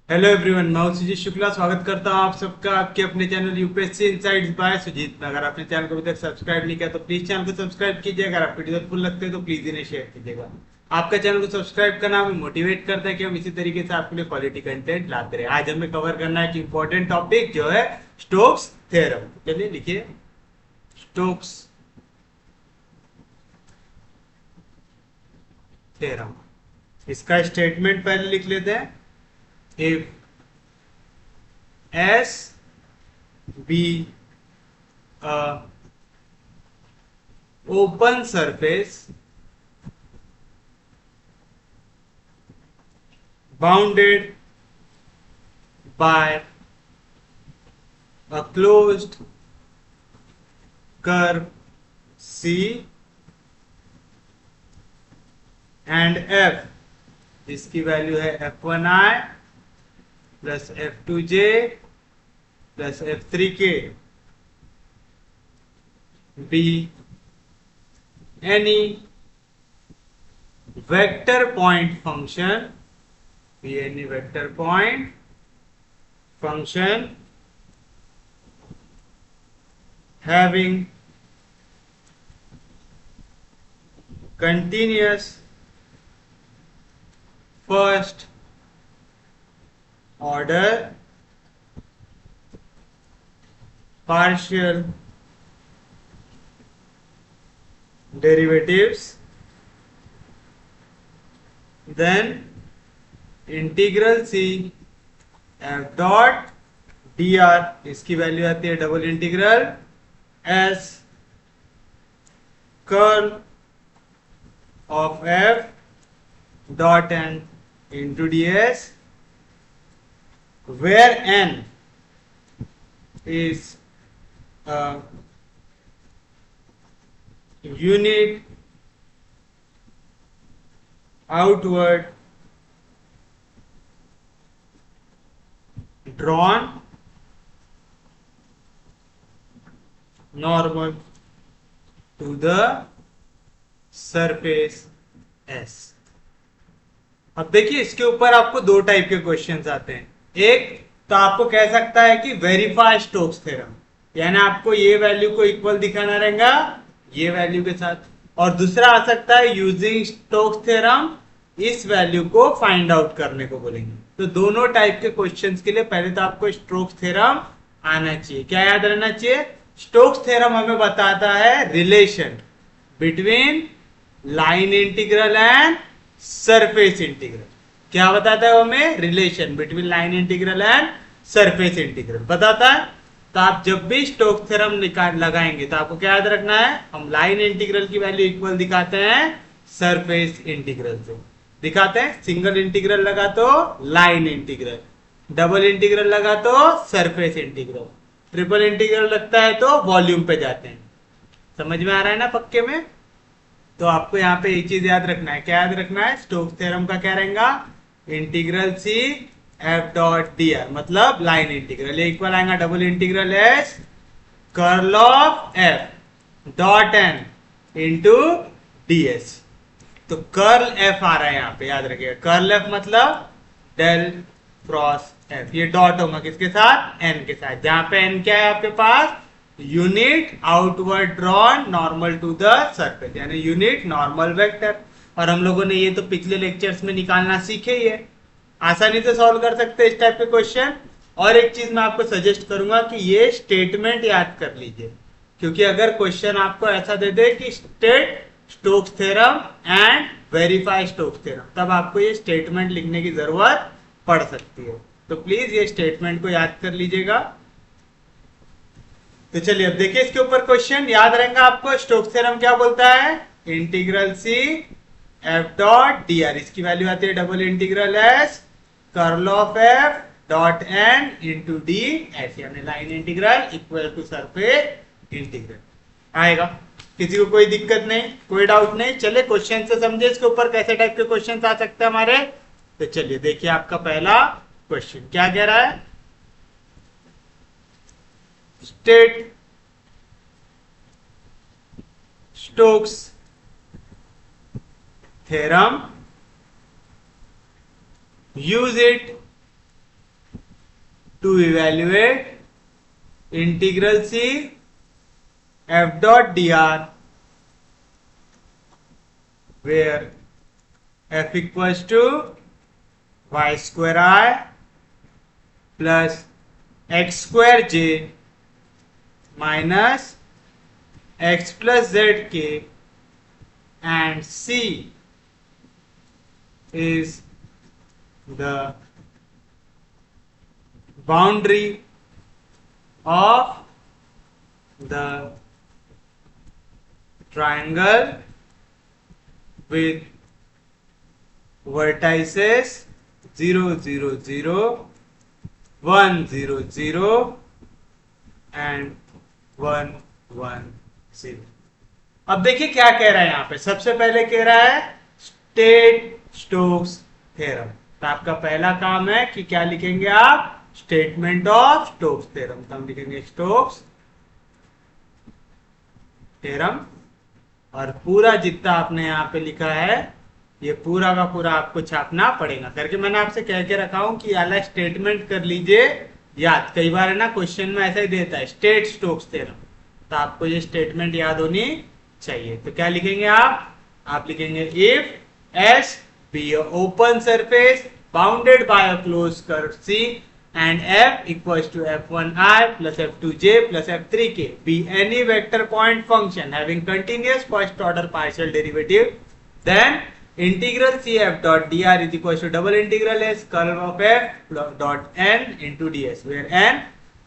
Hello everyone, मैं हूं सुजीत शुक्ला। स्वागत करता हूं आप सबका आपके अपने channel UPSC insights by Sujeet में। अगर आपने चैनल को अभी तक सब्सक्राइब नहीं किया तो प्लीज चैनल को सब्सक्राइब कीजिए। अगर आपको वीडियो फुल लगते हैं तो प्लीज इन्हें शेयर कीजिएगा। आपका चैनल को सब्सक्राइब करना हमें मोटिवेट करता है कि हम इसी तरीके से आपके लिए क्वालिटी कंटेंट लाते रहे। आज हमें कवर करना है कि इंपॉर्टेंट टॉपिक जो है स्टोक्स थ्योरम। चलिए लिखिए, स्टोक्स थ्योरम। इसका स्टेटमेंट पहले लिख लेते हैं। If S be a open surface bounded by a closed curve C and F, जिसकी वैल्यू है F1i plus F2j plus F3k, be any vector point function, be any vector point function having continuous first order partial derivatives, then integral C f dot dr, इसकी value आती है double integral S curl of f dot n into ds, where n is a unit outward drawn normal to the surface S। अब देखिए, इसके ऊपर आपको दो type के क्वेश्चंस आते हैं। एक तो आपको कह सकता है कि वेरीफाई स्टोक्स थ्योरम, यानी आपको ये वैल्यू को इक्वल दिखाना रहेगा ये वैल्यू के साथ। और दूसरा आ सकता है यूजिंग स्टोक्स थ्योरम, इस वैल्यू को फाइंड आउट करने को बोलेंगे। तो दोनों टाइप के क्वेश्चंस के लिए पहले तो आपको स्टोक्स थ्योरम आना चाहिए। क्या याद रहना चाहिए? स्टोक्स थ्योरम हमें बताता है relation between line integral and surface integral. क्या बताता है हमें? Relation between line integral and surface integral बताता है। तो आप जब भी स्टोक्स थ्योरम निकाल लगाएंगे तो आपको क्या याद रखना है? हम लाइन इंटीग्रल की वैल्यू इक्वल दिखाते हैं सरफेस इंटीग्रल से। दिखाते हैं सिंगल इंटीग्रल लगा तो लाइन इंटीग्रल, डबल इंटीग्रल लगा तो सरफेस इंटीग्रल, ट्रिपल इंटीग्रल लगता है तो वॉल्यूम पे जाते हैं। समझ में आ रहा है ना पक्के में? तो आपको यहाँ पे एक चीज याद रखना है। क्या याद रखना है? स्टोक्स थ्योरम का क्या रहेगा? Integral C F dot D R, मतलब लाइन इंटीग्रल। इक्वल आएगा double integral S curl of F dot N into D S. तो कर्ल एफ आ रहा है यहाँ पे, याद रखिएगा। कर्ल एफ मतलब डेल क्रॉस एफ। ये डॉट होगा किसके साथ? एन के साथ। जहां पे एन क्या है आपके पास? Unit outward drawn normal to the surface, यानी यूनिट नॉर्मल वेक्टर। और हम लोगों ने ये तो पिछले लेक्चर्स में निकालना सीखे ही है, आसानी से सॉल्व कर सकते हैं इस टाइप के क्वेश्चन। और एक चीज मैं आपको सजेस्ट करूंगा कि ये स्टेटमेंट याद कर लीजिए, क्योंकि अगर क्वेश्चन आपको ऐसा दे दे कि state Stokes theorem and verify Stokes theorem, तब आपको ये स्टेटमेंट लिखने की जरूरत पड़ सकती है। तो प्लीज ये स्टेटमेंट को याद कर लीजिएगा। तो चलिए अब देखिए इसके ऊपर क्वेश्चन। याद रहेगा आपको स्टोक्स थ्योरम क्या बोलता है? Integral C F dot D R, इसकी वैल्यू आती है double integral S curl of F dot N into D S, यानी line integral equal to surface integral आएगा। किसी को कोई दिक्कत नहीं, कोई डाउट नहीं? चलिए क्वेश्चन से समझे इसके ऊपर कैसे टाइप के क्वेश्चन आ सकते हैं हमारे। तो चलिए देखिए आपका पहला क्वेश्चन क्या कह रहा है? State Stokes theorem, use it to evaluate integral C f dot dr where f equals to y square I plus x square j minus x plus zk and C is the boundary of the triangle with vertices 0, 0, 0, 1, 0, 0 and 1, 1, 0. अब देखिए क्या कह रहा है यहां पे। सबसे पहले कह रहा है स्टेट स्टोक्स थ्योरम। तो आपका पहला काम है कि क्या लिखेंगे आप, स्टेटमेंट ऑफ स्टोक्स थ्योरम। तो हम लिखेंगे स्टोक्स थ्योरम और पूरा जितना आपने यहाँ पे लिखा है ये पूरा का पूरा आपको छापना पड़ेगा। करके मैंने आपसे कह के रखा हूं कि अलग स्टेटमेंट कर लीजिए याद। कई बार है ना क्वेश्चन में ऐसा ही देता है स्टेट स्टोक्स थ्योरम, तो आपको ये स्टेटमेंट याद होनी चाहिए। तो क्या लिखेंगे आप लिखेंगे if S be a open surface bounded by a close curve C and f equals to f1i plus f2j plus f3k be any vector point function having continuous first order partial derivative, then integral cf dot dr is equals to double integral s curve of f dot n into ds where n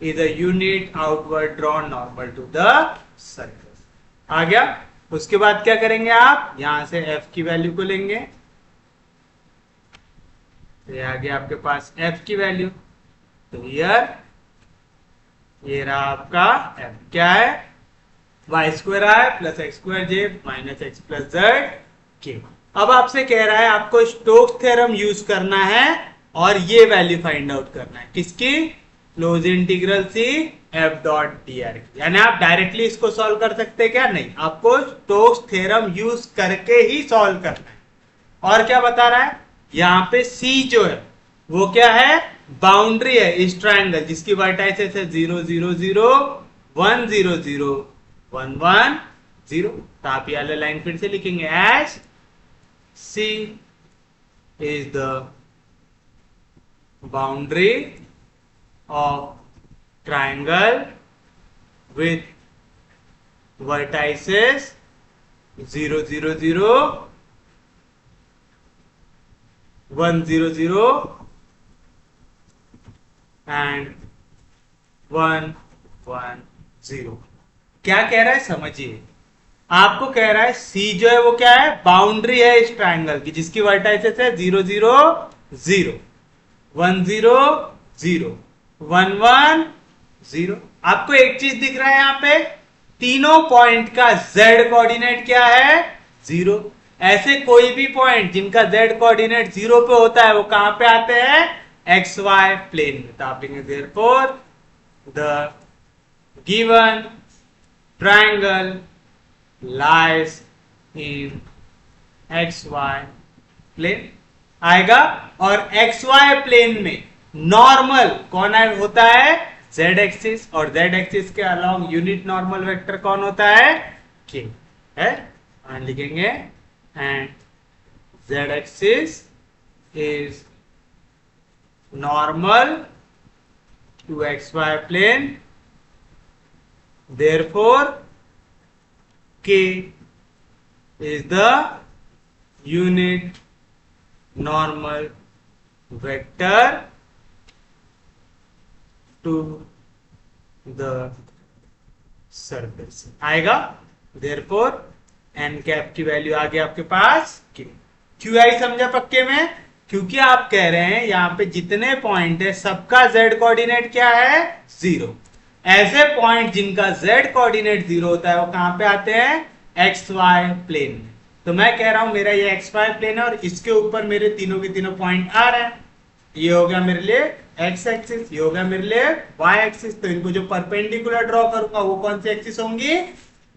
is a unit outward drawn normal to the surface। आ गया। उसके बाद क्या करेंगे आप, यहां से f की value को लेंगे। ये आ गया आपके पास f की वैल्यू। तो ये रहा आपका f क्या है, Y square I plus x square J minus X plus z के। अब आपसे कह रहा है आपको स्टोक्स थ्योरम यूज करना है और ये वैल्यू फाइंड आउट करना है किसकी, close integral C F dot D R. यानी आप डायरेक्टली इसको सॉल्व कर सकते हैं क्या, नहीं, आपको स्टोक्स थ्योरम यूज करके ही सॉल्व करना है। और क्या बता रहा है, यहाँ पे सी जो है वो क्या है, बाउंड्री है इस ट्रायंगल जिसकी वर्टाइसेस है 0 0 0 1 0 0 1 1 0। तो आप ये लाइन फिर से लिखेंगे as C is the boundary of triangle with vertices 0 0 0 1 0 0 and 1 1 0। क्या कह रहा है समझिए, आपको कह रहा है सी जो है वो क्या है, बाउंड्री है इस ट्रायंगल की जिसकी वर्टाइसेस है 0 0 0 1 0 0 1 1 0। आपको एक चीज दिख रहा है यहाँ पे, तीनों पॉइंट का z कोऑर्डिनेट क्या है, 0। ऐसे कोई भी पॉइंट जिनका z कोऑर्डिनेट 0 पे होता है वो कहां पे आते हैं, XY प्लेन में। तो आप लिखेंगे therefore the given triangle lies in XY plane आएगा। और XY प्लेन में नॉर्मल कौन होता है, Z एक्सिस, और Z एक्सिस के अलोंग यूनिट नॉर्मल वेक्टर कौन होता है, K है। लिखेंगे and Z axis is normal to XY plane, therefore K is the unit normal vector to the surface आएगा। therefore n कैप की वैल्यू आ गई आपके पास K। क्यों आई समझा पक्के में, क्योंकि आप कह रहे हैं यहाँ पे जितने पॉइंट है सबका z कोऑर्डिनेट क्या है, 0। ऐसे पॉइंट जिनका z कोऑर्डिनेट 0 होता है वो कहां पे आते हैं, XY प्लेन में। तो मैं कह रहा हूं मेरा ये XY प्लेन है और इसके ऊपर मेरे तीनों के तीनों पॉइंट आ रहे हैं। ये हो गया मेरे लिए x एक्सिस, ये हो गया मेरे लिए y एक्सिस। तो इनको जो परपेंडिकुलर ड्रॉ करूंगा वो कौन सी एक्सिस होंगी,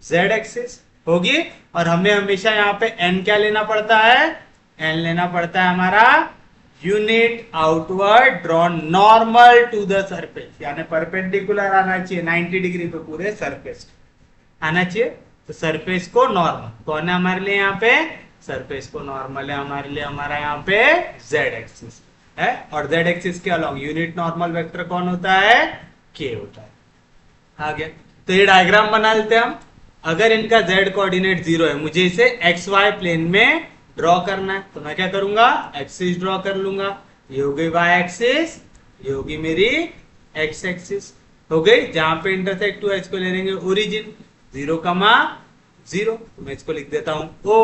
z एक्सिस होगी। और हमें हमेशा यहाँ पे n क्या लेना पड़ता है, n लेना पड़ता है हमारा unit outward drawn normal to the surface, यानी परपेंडिकुलर आना चाहिए 90 डिग्री पे पूरे सरफेस आना चाहिए। तो सरफेस को नॉर्मल कौन है हमारे लिए यहाँ पे, सरफेस को नॉर्मल है हमारे लिए हमारा यहाँ पे जेड एक्सिस है, और जेड एक्सिस के अलॉन्ग यूनिट नॉर्मल वेक्टर कौन होता है, के होता है। आगे तो ये डायग्राम बना लेते हैं हम। अगर इनका z कोऑर्डिनेट 0 है, मुझे इसे एक्स वाई प्लेन में ड्रॉ करना है, तो मैं क्या करूंगा, एक्सिस ड्रॉ कर लूंगा। ये हो गई y एक्सिस, ये होगी मेरी x एक्सिस हो गई, जहां पे इंटरसेक्ट हुआ इसको ले लेंगे ओरिजिन 0,0, तो मैं इसको लिख देता हूं O।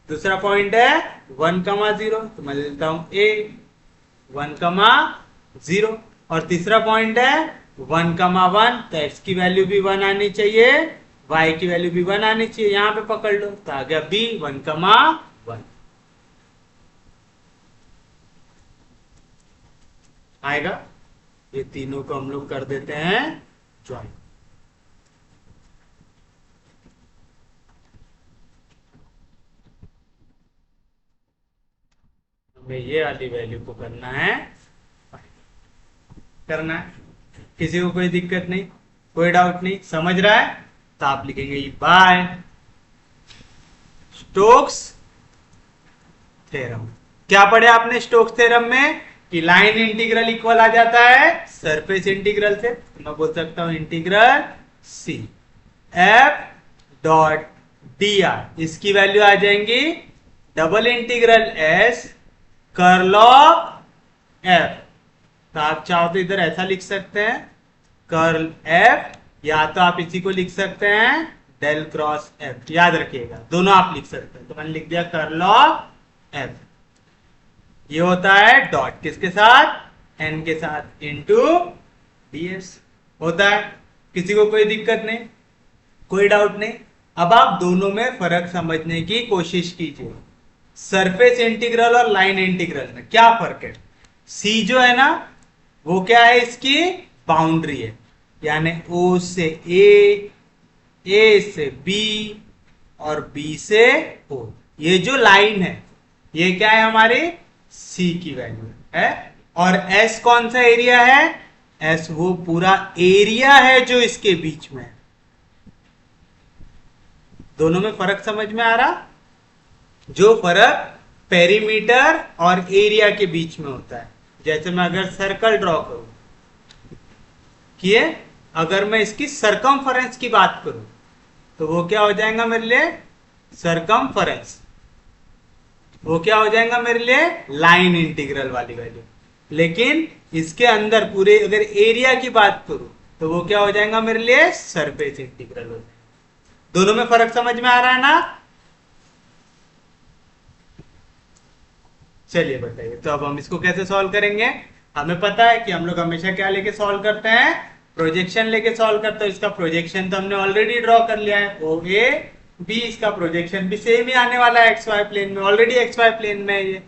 दूसरा पॉइंट है 1,0, तो मैं ले लेता हूं A 1,0, और तीसरा पॉइंट है 1,1, तो x की वैल्यू भी 1 आनी चाहिए, y की वैल्यू भी 1 आनी चाहिए, यहां पे पकड़ लो, तो आ गया B 1,1 आएगा। ये तीनों को हम लोग कर देते हैं ज्वाइन। हमें ये वाली वैल्यू को करना है, किसी को कोई दिक्कत नहीं, कोई डाउट नहीं, समझ रहा है, तो आप लिखेंगे बाय स्टोक्स थ्योरम। क्या पढ़े आपने स्टोक्स थ्योरम में कि लाइन इंटीग्रल इक्वल आ जाता है सरफेस इंटीग्रल से, तो मैं बोल सकता हूं integral C F dot D R, इसकी वैल्यू आ जाएंगी double integral S curl of F. तो आप चाहो तो इधर ऐसा लिख सकते हैं कर्ल एफ, या तो आप इसी को लिख सकते हैं डेल क्रॉस एफ, याद रखिएगा दोनों आप लिख सकते हैं। तो मैंने लिख दिया कर्ल ऑफ एफ, ये होता है डॉट किसके साथ, एन के साथ इंटू डीएस होता है। किसी को कोई दिक्कत नहीं, कोई डाउट नहीं। अब आप दोनों में फर्क समझने की कोशिश कीजिए, सरफेस इंटीग्रल और लाइन इंटीग्रल में क्या फर्क है। सी जो है ना वो क्या है, इसकी बाउंड्री है, यानी ओ से ए से बी और बी से ओ, ये जो लाइन है ये क्या है हमारी सी की वैल्यू है। और एस कौन सा एरिया है, एस वो पूरा एरिया है जो इसके बीच में है। दोनों में फर्क समझ में आ रहा, जो फर्क पेरीमीटर और एरिया के बीच में होता है। जैसे मैं अगर सर्कल ड्रॉ करूं, किए, अगर मैं इसकी सरकमफरेंस की बात करूं तो वो क्या हो जाएगा मेरे लिए, सरकमफरेंस, वो क्या हो जाएगा मेरे लिए लाइन इंटीग्रल वाली वैल्यू। लेकिन इसके अंदर पूरे अगर एरिया की बात करूं तो वो क्या हो जाएगा मेरे लिए सरफेस इंटीग्रल हो जाएगा। दोनों में फर्क समझ में आ रहा है ना। चलिए बताइए, तो अब हम इसको कैसे सॉल्व करेंगे। हमें पता है कि हम लोग हमेशा क्या लेके सॉल्व करते हैं, प्रोजेक्शन लेके सॉल्व करते हैं। इसका प्रोजेक्शन तो हमने ऑलरेडी ड्रॉ कर लिया है, ओ ए बी, इसका प्रोजेक्शन भी सेम ही आने वाला है एक्स वाई प्लेन में, ऑलरेडी एक्स वाई प्लेन में ये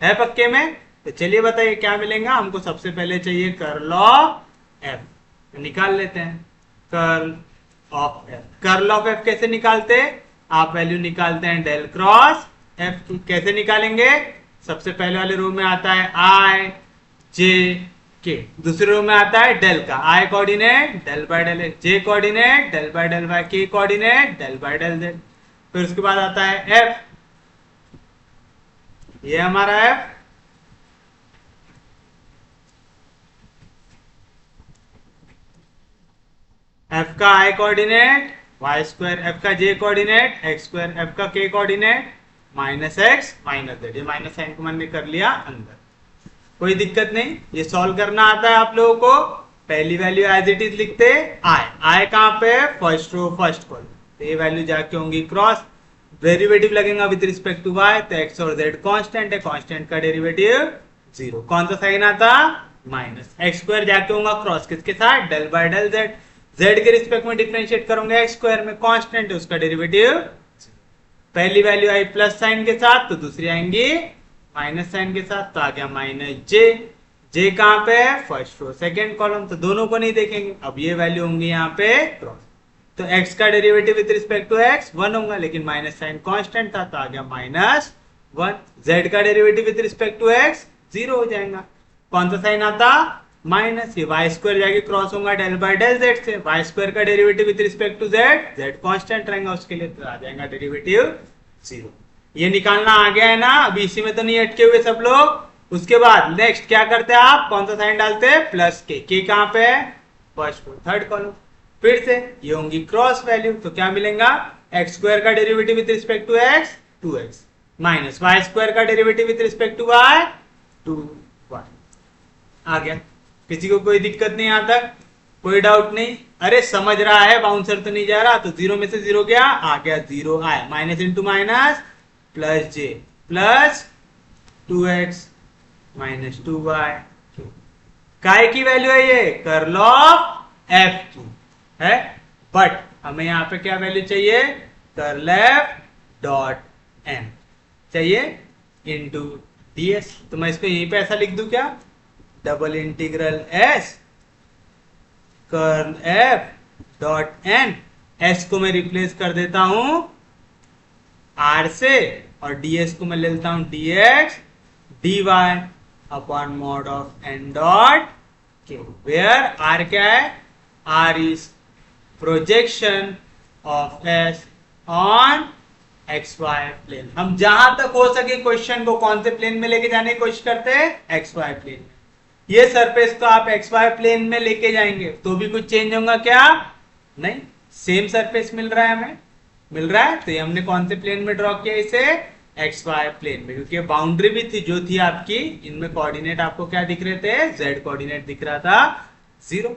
है पक्के में। तो चलिए बताइए क्या मिलेगा हमको। सबसे पहले चाहिए कर्ल ऑफ एफ, निकाल लेते हैं curl of F. Curl of F कैसे निकालते हैं, आप वैल्यू निकालते हैं डेल क्रॉस एफ की। कैसे निकालेंगे, सबसे पहले वाले रो में आता है आई जे के, दूसरे रो में आता है डेल का, I coordinate del by del X, J coordinate del by del Y, K coordinate del by del Z. फिर उसके बाद आता है एफ, ये हमारा एफ, एफ का I coordinate Y square, F का J coordinate X square, F का K coordinate minus X minus Z. ये माइनस साइन को मैंने कर लिया अंदर, कोई दिक्कत नहीं, ये सॉल्व करना आता है आप लोगों को। पहली वैल्यू एज इट इज लिखते, आई कहां पे, फर्स्ट रो फर्स्ट कॉलम, तो ये वैल्यू जाके होंगी क्रॉस, डेरिवेटिव लगेगा विद रिस्पेक्ट टू वाई, तो एक्स और जेड कांस्टेंट है, कांस्टेंट का डेरिवेटिव 0, कौन सा साइन आता माइनस, एक्स स्क्वायर जाके होगा क्रॉस किसके साथ, del by del z, z के रिस्पेक्ट में डिफरेंशिएट करोगे एक्स स्क्वायर में, कांस्टेंट है उसका डेरिवेटिव। पहली वैल्यू आई प्लस साइन के साथ, तो दूसरी आएंगी माइनस साइन के साथ, तो आ गया माइनस जे। जे कहां पे है, फर्स्ट रो सेकंड कॉलम, तो दोनों को नहीं देखेंगे। अब ये वैल्यू होंगी यहाँ पे क्रॉस, तो x का derivative with respect to x 1 होगा, लेकिन माइनस साइन कांस्टेंट था, तो आ गया -1। z का derivative with respect to x 0 हो जाएगा। कौन सा साइन आता, माइनस, ये वाई स्क्वायर जाके क्रॉस होगा डेल बाय डेल जेड से, वाई स्क्वायर का derivative with respect to z, z constant रहेगा उसके लिए, तो आ जाएगा डेरिवेटिव 0। ये निकालना आ गया है ना, अभी इसी में तो नहीं अटके हुए सब लोग। उसके बाद नेक्स्ट क्या करते हैं आप, कौन सा साइन डालते हैं, प्लस के कहां पे है, फर्स्ट थर्ड कॉलम। फिर से ये होंगी क्रॉस वैल्यू, तो क्या मिलेगा, एक्स स्क्वायर का derivative with respect to X 2x, minus Y square का derivative with respect to Y 2y। आ गया, किसी को कोई दिक्कत नहीं, यहां तक कोई डाउट नहीं, अरे समझ रहा है, बाउंसर तो नहीं जा रहा, तो 0 में से 0 गया, आ गया 0 आया, माइनस इंटू माइनस प्लस जे प्लस 2x माइनस 2y। काय की वैल्यू है ये, कर्ल ऑफ एफ की है, बट हमें यहां पे क्या वैल्यू चाहिए, कर्ल एफ डॉट एन चाहिए इंटू ds। तो मैं इसको यहीं पे ऐसा लिख दूं क्या, double integral S curl f dot n, s को मैं रिप्लेस कर देता हूं आर से, और ds को मैं ले लेता हूं dx dy upon mod of N dot k, where r क्या है, r is projection of S on x Y plane. हम जहां तक हो सके क्वेश्चन को कौन से प्लेन में लेके जाने की कोशिश करते हैं, एक्स वाई प्लेन में। ये सरफेस को आप एक्स वाई प्लेन में लेके जाएंगे तो भी कुछ चेंज होगा क्या, नहीं, सेम सरफेस मिल रहा है हमें, मिल रहा है। तो ये हमने कौन से प्लेन में ड्रॉ किया इसे, एक्स वाई प्लेन में, क्योंकि बाउंड्री भी थी जो थी आपकी, इनमें कोऑर्डिनेट आपको क्या दिख रहे थे, जेड कोऑर्डिनेट दिख रहा था 0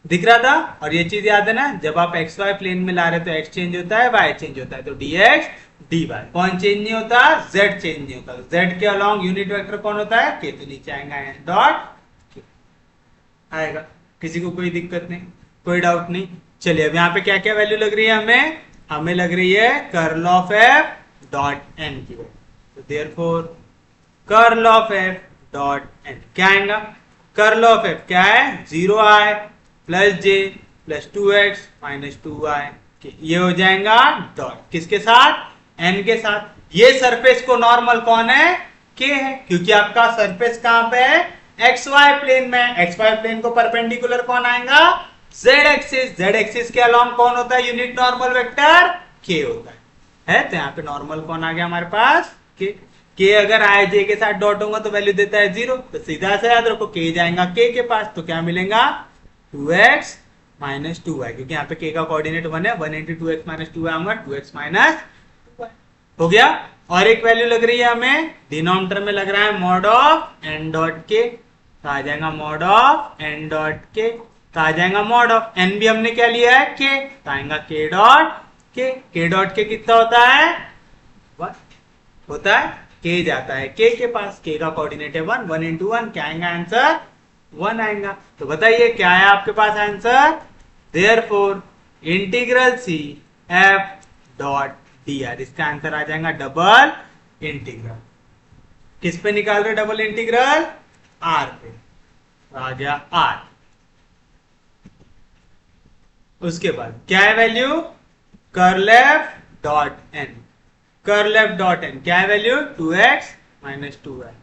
दिख रहा था। और ये चीज याद है ना, जब आप एक्स वाई प्लेन में ला रहे तो एक्स चेंज होता है, वाई चेंज होता है, तो dx dy कौन चेंज नहीं होता, z चेंज नहीं होता। z के अलोंग यूनिट वेक्टर कौन होता है, k, तो नीचे आएगा एन डॉट आएगा। किसी को कोई दिक्कत नहीं, कोई डाउट नहीं। चलिए अब यहाँ पे क्या क्या वैल्यू लग रही है हमें, हमें लग रही है curl of F dot n की वैल्यू, तो therefore curl of F dot n क्या आएगा, कर्ल ऑफ एफ क्या है, 0i प्लस जे प्लस 2x माइनस 2y, ये हो जाएगा डॉट किसके साथ, n के साथ। ये सरफेस को नॉर्मल कौन है, k है, क्योंकि आपका सरफेस कहां पे है, एक्स वाई प्लेन में। एक्स वाई प्लेन को परपेंडिकुलर कौन आएगा, z एक्सिस, z एक्सिस के अलोंग कौन होता है, यूनिट नॉर्मल वेक्टर k होता है। तो यहाँ पे नॉर्मल कौन आ गया हमारे पास, k अगर आई जे के साथ डॉट होगा तो वैल्यू देता है 0, तो सीधा से याद रखो k जाएगा k के पास, तो क्या मिलेगा 2x माइनस 2y, क्योंकि यहाँ पे k का कोऑर्डिनेट 1 है, 1 इंटू 2x माइनस 2y आऊंगा, 2x माइनस 2y हो गया। और एक वैल्यू लग रही है हमें, डिनोमिनेटर में लग रहा है mod of n dot k, तो आ जाएगा mod of n dot k, तो आ जाएगा मॉड ऑफ n भी हमने क्या लिया है k, तो आएगा k डॉट k कितना होता है 1 होता है, k जाता है k के पास, k का कोऑर्डिनेट है 1, 1 इंटू 1 क्या आएगा आंसर 1 आएगा। तो बताइए क्या है आपके पास answer, therefore integral C F dot D R, इसका आंसर आ जाएगा डबल इंटीग्रल। किस पे निकाल रहे डबल इंटीग्रल, आर पे, आ गया आर। उसके बाद क्या है value, curl f dot n, curl f dot n क्या है वैल्यू, 2x माइनस 2y,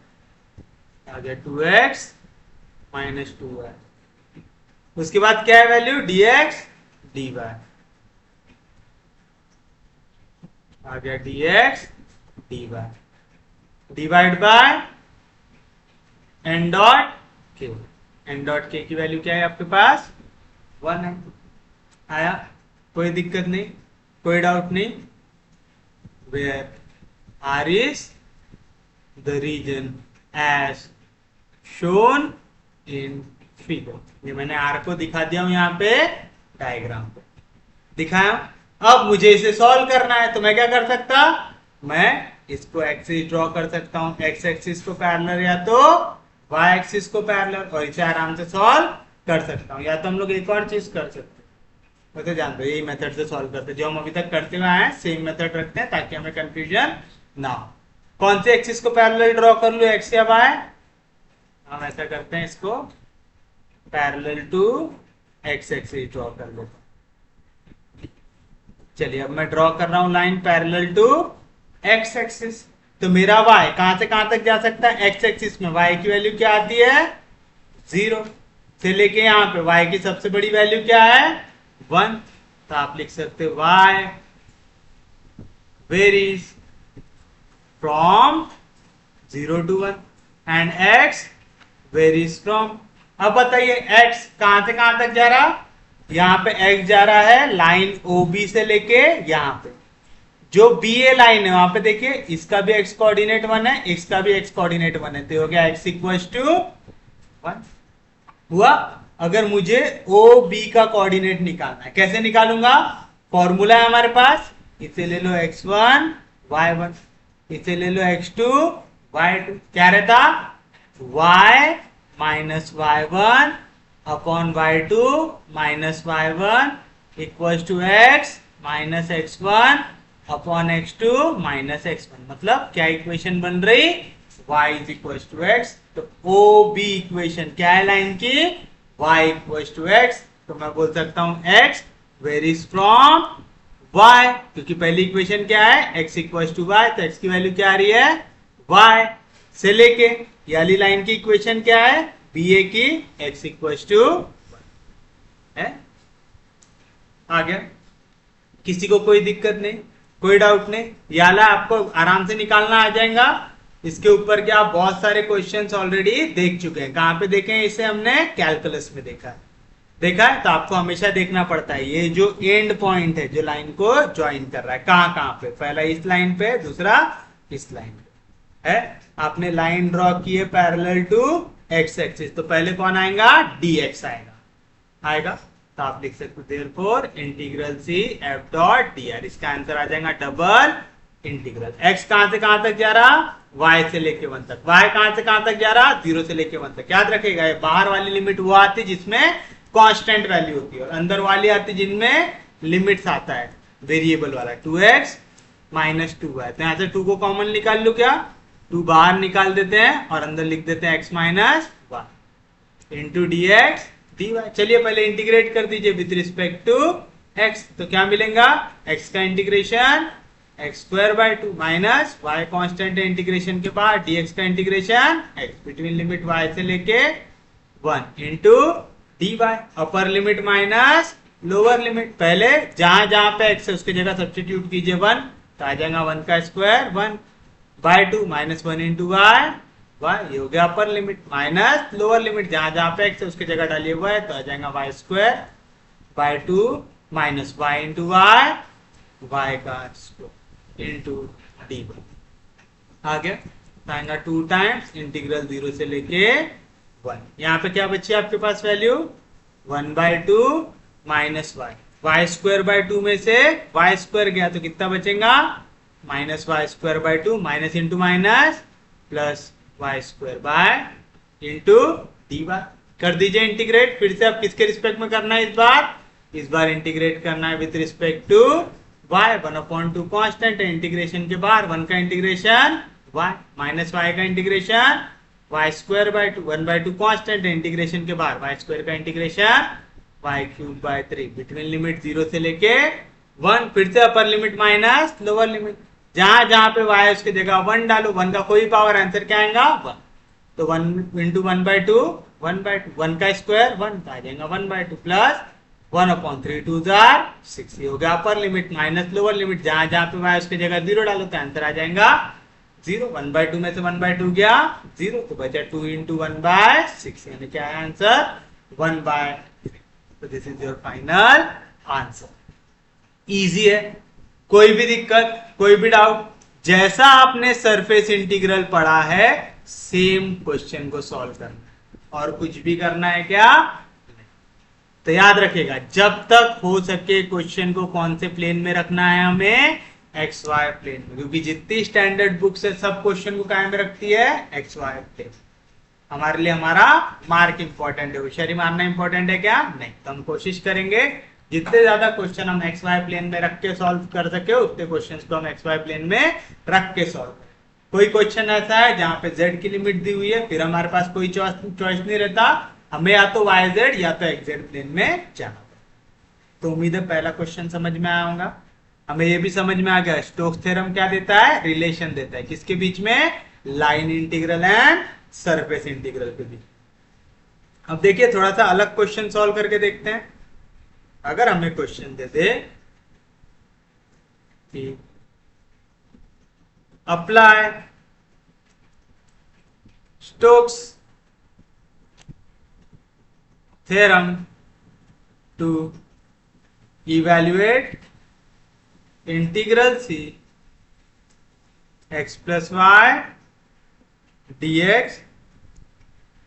आ गया 2x माइनस 2y। उसके बाद क्या है वैल्यू, dx dy, आ गया dx dy, divide by n dot k, n dot k की वैल्यू क्या है आपके पास 1 है, आया, कोई दिक्कत नहीं, कोई डाउट नहीं। where r is the region as shown in figure, ये मैंने r को दिखा दिया हूं यहाँ पे डायग्राम पे दिखाया। अब मुझे इसे सॉल्व करना है, तो मैं क्या कर सकता, मैं इसको एक्सिस ड्रॉ कर सकता हूं, एक्स एक्सिस को पैरेलल या तो वाई एक्सिस को पैरेलल, और इसे आराम से सॉल्व कर सकता हूं। या तो हम लोग एक और चीज कर सकते हैं, मैं तो जानते हो यही मेथड से सॉल्व करते हैं, जो हम अभी तक करते हुए आए सेम मेथड रखते हैं ताकि हमें कंफ्यूजन ना हो। कौन से एक्सिस को पैरेलल ड्रॉ कर लूं, एक्स या वाई, हम ऐसा करते हैं, इसको parallel to x axis draw कर लो। चलिए अब मैं ड्रॉ कर रहा हूं line parallel to x axis, तो मेरा y कहां से कहां तक जा सकता है, x एक्सिस में y की वैल्यू क्या आती है 0 से लेके यहाँ पे y की सबसे बड़ी वैल्यू क्या है 1। तो आप लिख सकते हो y varies from 0 to 1 and x varies from, अब बताइए x कहां से कहां तक जा रहा, यहाँ पे x जा रहा है लाइन OB से लेके यहाँ पे, जो BA लाइन है वहां पे देखिए इसका भी x कोऑर्डिनेट 1 है, इसका भी x कोऑर्डिनेट 1 है, तो हो गया x इक्वल्स टू 1 हुआ। अगर मुझे OB का कोऑर्डिनेट निकालना है कैसे निकालूंगा, फॉर्मूला है हमारे पास, इसे ले लो x1 y1, इसे ले लो x2 y2, क्या रहता y minus y1 upon y2 minus y1 equals to x minus x1 upon x2 minus x1, मतलब क्या इक्वेशन बन रही y is equals to x। तो OB इक्वेशन क्या है लाइन की, y इक्वल्स टू x, तो मैं बोल सकता हूं x वेरीज फ्रॉम y, क्योंकि पहली इक्वेशन क्या है x इक्वल्स टू y, तो x की वैल्यू क्या आ रही है y से लेके, ये वाली लाइन की इक्वेशन क्या है BA की x इक्वल्स टू है। आ गया, किसी को कोई दिक्कत नहीं, कोई डाउट नहीं, याला आपको आराम से निकालना आ जाएगा। इसके ऊपर क्या आप बहुत सारे क्वेश्चंस ऑलरेडी देख चुके हैं, कहां पे देखे हैं इसे हमने कैलकुलस में देखा है, तो आपको हमेशा देखना पड़ता है ये जो एंड पॉइंट है जो लाइन को ज्वाइन कर रहा है कहां पे, पहला इस लाइन पे, दूसरा इस लाइन पे है। आपने लाइन ड्रॉ की है पैरेलल टू x एक्सिस, तो पहले कौन आएगा dx आएगा, तो आप लिख सकते हो देयरफॉर इंटीग्रल सी f डॉट dr, इसका आंसर आ जाएगा डबल इंटीग्रल। x कहां से कहां तक जा रहा, y से लेके 1 तक, y कहां से कहां तक जा रहा 0 से लेके 1 तक। याद रखेगा ये बाहर वाली लिमिट वो आती है जिसमें कांस्टेंट वैल्यू होती है, और अंदर वाली आती है जिनमें लिमिट्स आता है वेरिएबल वाला, 2x माइनस 2y, तो यहां से 2 को कॉमन निकाल लो, क्या 2 बाहर निकाल देते हैं और अंदर लिख देते हैं x minus y into dx dy। चलिए पहले इंटीग्रेट कर दीजिए विद रिस्पेक्ट टू x, तो क्या मिलेगा x का integration x square by 2 minus y constant है इंटीग्रेशन के बाद, dx का integration x between limit y से लेके 1 इंटू dy, अपर लिमिट माइनस लोअर लिमिट, पहले जहां जहां पे x है उसकी जगह सब्स्टिट्यूट कीजिए 1, तो आ जाएगा 1 का square 1 by 2 minus 1 into y, ये हो गया upper limit, minus lower limit जहां जहां पे x है उसकी जगह डालिए y, तो आ जाएगा y square by 2 minus y into y, y का स्क्वायर इंटू dy आ गया, तो आएगा 2 टाइम्स इंटीग्रल 0 से लेके 1। यहाँ पे क्या बची आपके पास value 1 by 2 minus y square by 2 में से y स्क्वायर गया तो कितना बचेगा minus y square by 2, minus into minus plus y square by into dy। कर दीजिए इंटीग्रेट, फिर से आप किसके रिस्पेक्ट में करना है इस बार इंटीग्रेट करना है with respect to y, 1/2 constant है इंटीग्रेशन के बाहर, 1 का इंटीग्रेशन y माइनस y का integration y square by 2, 1/2 constant है इंटीग्रेशन के बाहर, y स्क्वायर का integration y cube by 3 between limit 0 से लेके 1, फिर से upper limit minus lower limit, जहां जहां पे y है उसकी जगह 1 डालो, 1 का कोई पावर, आंसर क्या आएगा 1, तो 1 इंटू 1/2 1/2, 1 का स्क्वायर 1, तो आ जाएगा 1/2 प्लस 1/3 2 6, ये हो गया upper limit minus lower limit, जहां जहां पे y उसकी जगह 0 डालो तो आंसर आ जाएगा 0, 1/2 में से 1/2 गया 0, तो बचा 2 इंटू 1/6, यानी क्या है आंसर 1/3। तो this is your final answer. Easy है, कोई भी दिक्कत कोई भी डाउट, जैसा आपने सरफेस इंटीग्रल पढ़ा है सेम क्वेश्चन को सॉल्व करना है, और कुछ भी करना है क्या, तो याद रखिएगा जब तक हो सके क्वेश्चन को कौन से प्लेन में रखना है हमें, एक्स वाई प्लेन में, क्योंकि जितनी स्टैंडर्ड बुक्स है सब क्वेश्चन को कायम में रखती है एक्स वाई प्लेन। हमारे लिए हमारा मार्क इंपॉर्टेंट है, होशियारी मारना इंपॉर्टेंट है क्या, नहीं, तो हम कोशिश करेंगे जितने ज्यादा क्वेश्चन हम एक्स वाई प्लेन में रख के सॉल्व कर सके उतने क्वेश्चन को हम एक्स वाई प्लेन में रख के सॉल्व करें। कोई क्वेश्चन ऐसा है जहां पे z की लिमिट दी हुई है, फिर हमारे पास कोई चॉइस नहीं रहता, हमें या तो YZ या तो XZ प्लेन में जाना पड़ेगा। तो उम्मीद है पहला क्वेश्चन समझ में आया होगा। हमें ये भी समझ में आ गया स्टोक्स थ्योरम क्या देता है, रिलेशन देता है किसके बीच में, line integral and surface integral के बीच। अब देखिए थोड़ा सा अलग क्वेश्चन सॉल्व करके देखते हैं। अगर हमें क्वेश्चन दे दे कि apply Stokes theorem to evaluate integral c x plus y dx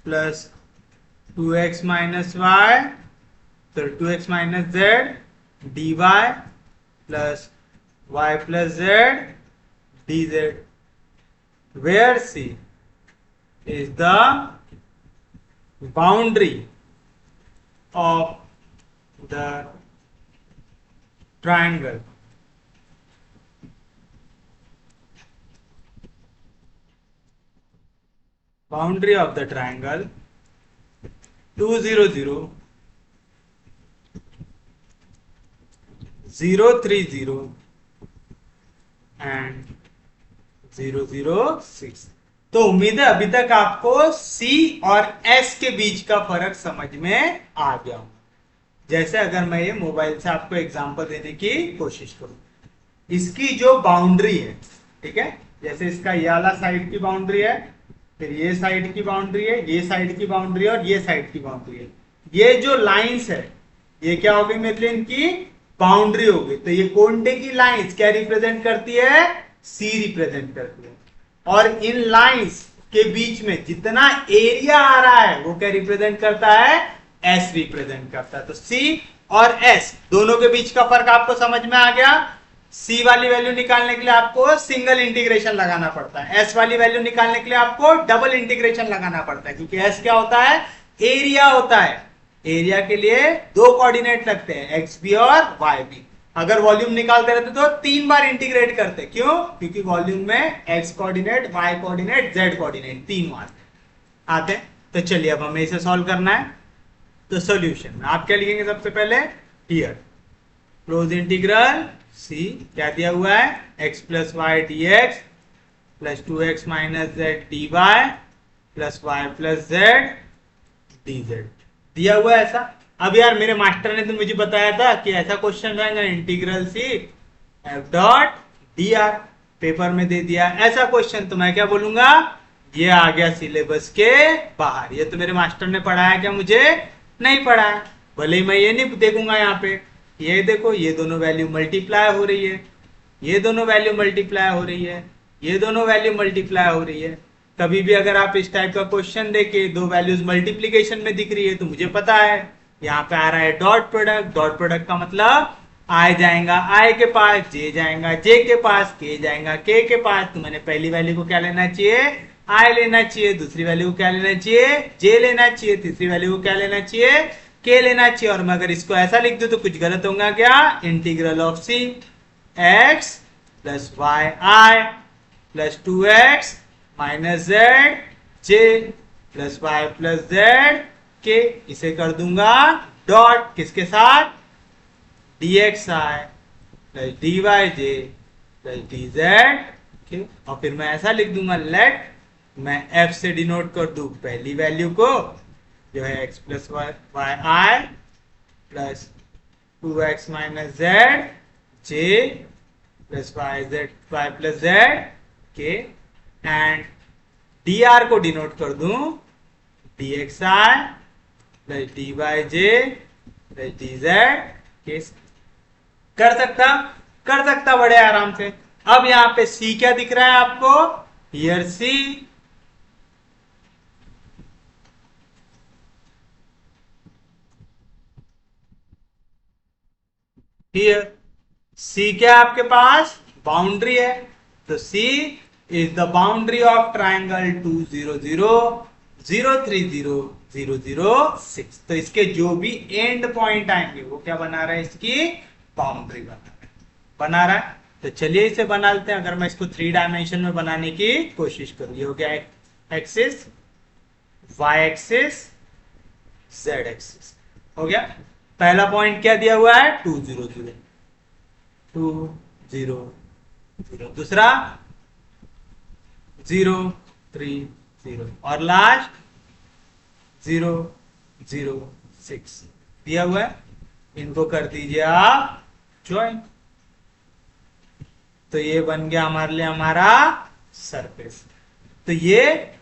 plus 2x minus y, फिर 2x minus z dy plus y plus z dz, where c is the boundary of the triangle boundary of the triangle 2 0 0 0 3 0 and 0 0 6। तो उम्मीद है अभी तक आपको C और S के बीच का फर्क समझ में आ गया होगा। जैसे अगर मैं ये मोबाइल से आपको एग्जांपल देने की कोशिश करूं, इसकी जो बाउंड्री है, ठीक है, जैसे इसका ये वाला साइड की बाउंड्री है, फिर ये साइड की बाउंड्री है, ये साइड की बाउंड्री है और ये साइड की बाउंड्री है। ये जो लाइंस है ये क्या हो गई मेरे लिए, इनकी बाउंड्री हो गई। तो ये कोंडे की लाइंस क्या रिप्रेजेंट करती है, सी रिप्रेजेंट करती है। और इन लाइंस के बीच में जितना एरिया आ रहा है वो क्या रिप्रेजेंट करता है, एस रिप्रेजेंट करता है। तो सी और एस दोनों के बीच का फर्क आपको समझ में आ गया। सी वाली वैल्यू निकालने के लिए आपको सिंगल इंटीग्रेशन लगाना पड़ता है, एस वाली वैल्यू निकालने के लिए आपको डबल इंटीग्रेशन लगाना पड़ता है, क्योंकि एस क्या होता है, एरिया होता है। एरिया के लिए दो कोऑर्डिनेट लगते हैं, एक्स बी और वाई बी। अगर वॉल्यूम निकालते रहते तो 3 बार इंटीग्रेट करते, क्यों, क्योंकि वॉल्यूम में x coordinate, y coordinate, z coordinate 3 आते हैं। तो चलिए अब हमें इसे सॉल्व करना है। तो सॉल्यूशन आप क्या लिखेंगे, सबसे पहले हियर क्लोज इंटीग्रल सी क्या दिया हुआ है, x plus y d x plus 2x minus z d y plus y plus z d z दिया हुआ है ऐसा। अब यार मेरे मास्टर ने तो मुझे बताया था कि ऐसा क्वेश्चन रहेगा, integral C F dot D r, paper में दे दिया ऐसा क्वेश्चन। तो मैं क्या बोलूंगा, ये आ गया सिलेबस के बाहर। ये तो मेरे मास्टर ने पढ़ाया क्या, मुझे नहीं पढ़ाया। भले ही मैं ये नहीं देखूंगा यहाँ पे, ये देखो ये दोनों वैल्यू मल्टीप्लाई हो रही है, ये दोनों वैल्यू मल्टीप्लाई हो रही है, ये दोनों वैल्यू मल्टीप्लाई हो रही है। कभी भी अगर आप इस टाइप का क्वेश्चन देखे, दो वैल्यूज मल्टीप्लीकेशन में दिख रही है, तो मुझे पता है यहाँ पे आ रहा है डॉट प्रोडक्ट। डॉट प्रोडक्ट का मतलब आई जाएगा आई के पास, जे जाएगा जे के पास, के जाएगा के के पास। तो मैंने पहली वैल्यू को क्या लेना चाहिए, आई लेना चाहिए, दूसरी वैल्यू को क्या लेना चाहिए, जे लेना चाहिए, तीसरी वैल्यू को क्या लेना चाहिए, के लेना चाहिए। और मैं अगर इसको ऐसा लिख दूं तो कुछ गलत होगा क्या, integral of c x plus y i plus 2x minus z j plus y plus z k, इसे कर दूंगा डॉट किसके साथ, dxi plus dyj plus dz। और फिर मैं ऐसा लिख दूंगा, लेट मैं f से डिनोट कर दूं पहली वैल्यू को जो है x plus y i plus 2x minus z j plus y plus z के, एंड dr को डिनोट कर दूं dxi plus dyj plus dz के। कर सकता बड़े आराम से। अब यहां पे C क्या दिख रहा है आपको, हियर C हियर C क्या है आपके पास, बाउंड्री है। तो C is the boundary of triangle 2 0 0 0 3 0 0 0 6। तो इसके जो भी एंड पॉइंट आएंगे वो क्या बना रहा है, इसकी बाउंड्री बना रहा है। तो चलिए इसे बना लेते हैं। अगर मैं इसको 3 डायमेंशन में बनाने की कोशिश करूं, ये हो गया axis, y axis, z axis हो गया। पहला पॉइंट क्या दिया हुआ है, 2 0 0 2 0 0, दूसरा 0 3 0 और लास्ट 0 0 6 दिया हुआ है। इनको कर दीजिए आप ज्वाइन। तो ये बन गया हमारे लिए हमारा सरफेस। तो ये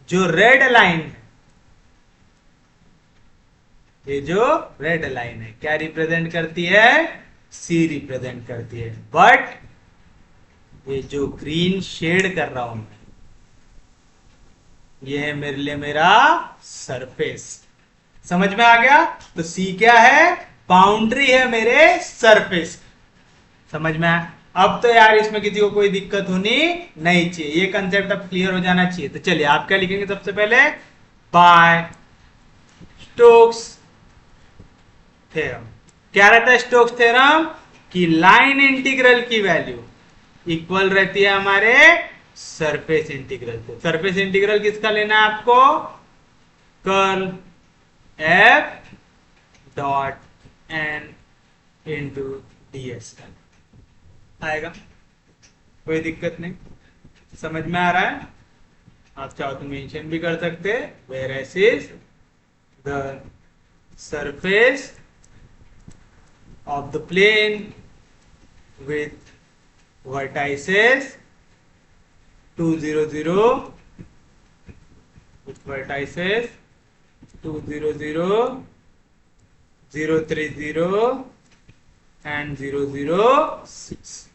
जो रेड लाइन है, ये जो रेड लाइन है क्या रिप्रेजेंट करती है? सी रिप्रेजेंट करती है। बट ये जो ग्रीन शेड कर रहा हूं मैं, ये है मेरे लिए मेरा सरफेस। समझ में आ गया? तो सी क्या है? बाउंड्री है मेरे सरफेस। समझ में आया? अब तो यार इसमें किसी को कोई दिक्कत होनी नहीं चाहिए, ये कंसेप्ट अब क्लियर हो जाना चाहिए। तो चलिए आप क्या लिखेंगे सबसे पहले? By Stokes theorem. क्या रहता है स्टोक्स थ्योरम? कि लाइन इंटीग्रल की वैल्यू इक्वल रहती है हमारे सरफेस इंटीग्रल से। सरफेस इंटीग्रल किसका लेना है आपको? Curl f dot N into ds का आएगा। कोई दिक्कत नहीं, समझ में आ रहा है? आप चाहो तो मेंशन भी कर सकते, where s is the surface of the plane with vertices 2 0 0 with vertices 2 0 0 0 3 0 and 0 0 6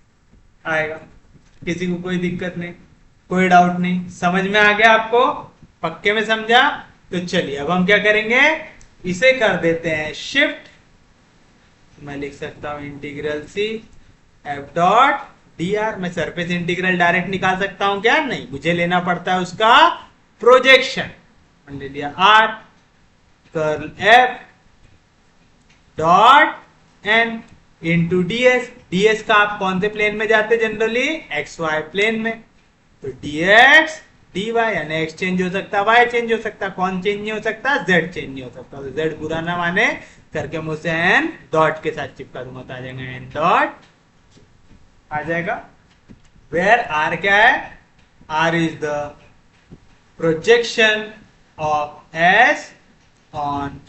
आएगा। किसी को कोई दिक्कत नहीं, कोई डाउट नहीं? समझ में आ गया आपको? पक्के में समझा? तो चलिए अब हम क्या करेंगे, इसे कर देते हैं शिफ्ट। मैं लिख सकता हूं integral C F dot D r. मैं सरफेस इंटीग्रल डायरेक्ट निकाल सकता हूं क्या? नहीं, मुझे लेना पड़ता है उसका प्रोजेक्शन। मैंने ले लिया r curl f dot N into ds. Ds का आप कौन से प्लेन में जाते जनरली? एक्स वाई प्लेन में। तो डीएक्स डी वाई, यानी एक्स चेंज हो सकता है, वाई चेंज हो सकता है, कौन चेंज नहीं हो सकता? जेड चेंज नहीं हो सकता। तो जेड बुरा ना माने करके मुझसे एन डॉट के साथ चिपका दूंगा तो आ जाएगा एन डॉट आ जाएगा। वेयर आर क्या है? R is the projection of S on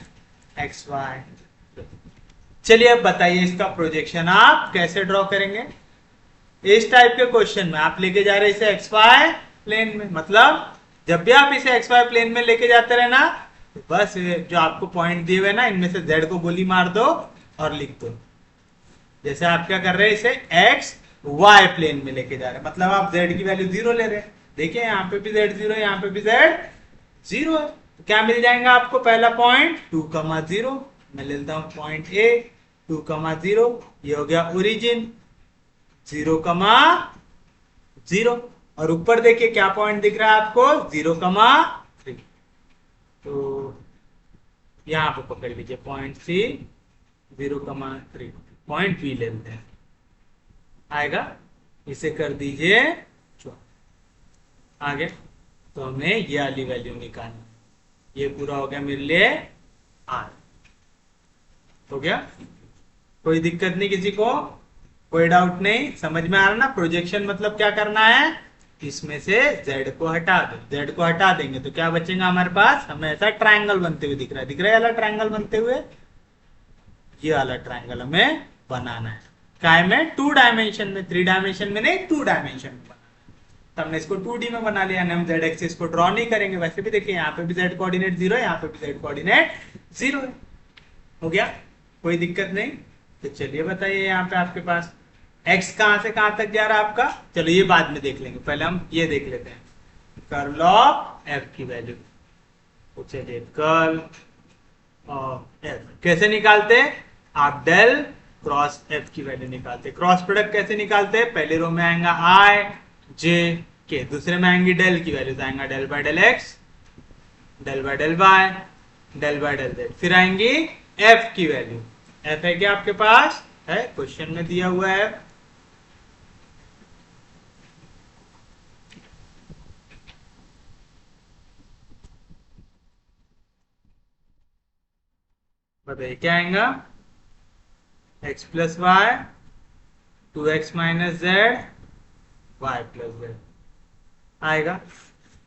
x y. चलिए अब बताइए इसका प्रोजेक्शन आप कैसे ड्रॉ करेंगे? इस टाइप के क्वेश्चन में आप लेके जा रहे इसे एक्स वाई प्लेन में, मतलब जब भी आप इसे एक्स वाई प्लेन में लेके जाते रहे ना, तो बस जो आपको पॉइंट दिए हुए ना, इनमें से जेड को गोली मार दो और लिख दो। जैसे आप क्या कर रहे हैं, इसे एक्स वाई प्लेन में लेके जा रहे हैं, मतलब आप जेड की वैल्यू 0 ले रहे हैं। देखिए यहाँ पे भी जेड 0 है, यहाँ पे भी जेड 0 है। तो क्या मिल जाएगा आपको? पहला पॉइंट 2,0। मैं ले लेता हूं पॉइंट ए 2,0। ये हो गया ओरिजिन 0,0। और ऊपर देखिए क्या पॉइंट दिख रहा है आपको? 0,3। तो यहां पे पकड़ लीजिए पॉइंट सी 0,3। पॉइंट बी ले लेते हैं, आएगा। इसे कर दीजिए आगे। तो हमें ये वाली वैल्यू निकालनी। ये पूरा हो गया मेरे लिए आर। हो गया? कोई दिक्कत नहीं किसी को? कोई डाउट नहीं? समझ में आ रहा ना? प्रोजेक्शन मतलब क्या करना है, इसमें से z को हटा दो। z को हटा देंगे तो क्या बचेगा हमारे पास? हमें ऐसा ट्रायंगल बनते हुए दिख रहा है। दिख रहा है वाला ट्रायंगल बनते हुए? ये वाला ट्रायंगल हमें बनाना है। काय में? 2 डायमेंशन में, 3 डायमेंशन में नहीं, 2 डायमेंशन में बनाना है। तो हमने इसको 2D में बना लिया। हम z एक्सिस को ड्रॉ नहीं करेंगे। वैसे भी देखिए यहाँ पे भी z कोऑर्डिनेट 0 है, यहाँ पे भी z कोऑर्डिनेट 0 है। हो गया? कोई दिक्कत नहीं? तो चलिए बताइए यहाँ पे आपके पास x कहां से कहां तक जा रहा है आपका? चलो ये बाद में देख लेंगे, पहले हम ये देख लेते हैं कर्ल ऑफ f की वैल्यू। तो चलिए कर्ल ऑफ f कैसे निकालते हैं? आप डेल क्रॉस f की वैल्यू निकालते। क्रॉस प्रोडक्ट कैसे निकालते हैं? पहले रो में आएगा i j k, दूसरे में आएंगे डेल की वैल्यू, आएगा del by del x, del by del y, del by del z। फिर आएंगी f की वैल्यू। f है क्या आपके पास? है, क्वेश्चन में दिया हुआ है। बताइए क्या आएगा? x plus y 2x minus z y plus z आएगा।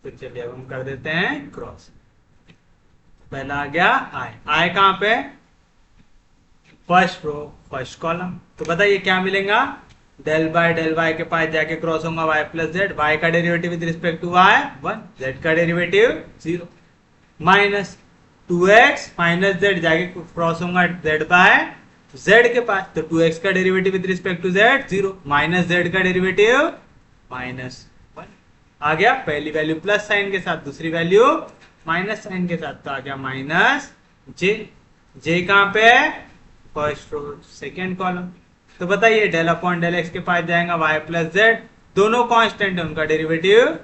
तो चलिए अब हम कर देते हैं क्रॉस। पहला आ गया आई कहां पे, फर्स्ट रो फर्स्ट कॉलम। तो बताइए क्या मिलेगा, डेल वाई के पास जाके क्रॉस होगा वाई प्लस जेड, वाई का derivative with respect to Y 1, Z का derivative 0, minus 2x minus Z जाके क्रॉस होगा जेड बाय जेड के पास, तो 2x का derivative with respect to Z 0, minus Z का डेरिवेटिव -1 आ गया। पहली वैल्यू प्लस साइन के साथ, दूसरी वैल्यू माइनस साइन के साथ, तो आ गया माइनस जे कहां पे है, फर्स्ट रो सेकेंड कॉलम। तो बताइए डेल अपॉन डेल एक्स के पास जाएगा वाई प्लस जेड, दोनों कांस्टेंट है उनका derivative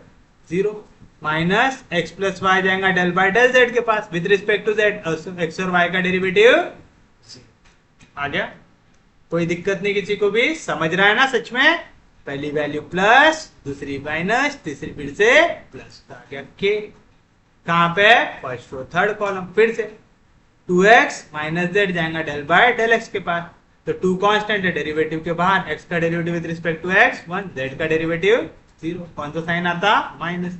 0, minus X plus Y जाएगा डेल बाय डेल जेड के पास with respect to Z, X और वाई का डेरिवेटिव 0 आ गया। कोई दिक्कत नहीं किसी को भी, समझ रहा है ना सच में, पहली वैल्यू प्लस दूसरी माइनस तीसरी फिर से प्लस, आ गया के कहां पे, फर्स्ट रो थर्ड कॉलम। फिर से 2x माइनस जेड जाएगा डेल बाय डेल एक्स के पास, तो 2 कांस्टेंट है डेरिवेटिव के बाहर, x का derivative with respect to x 1, z का डेरिवेटिव 0, कौन सा साइन आता माइनस,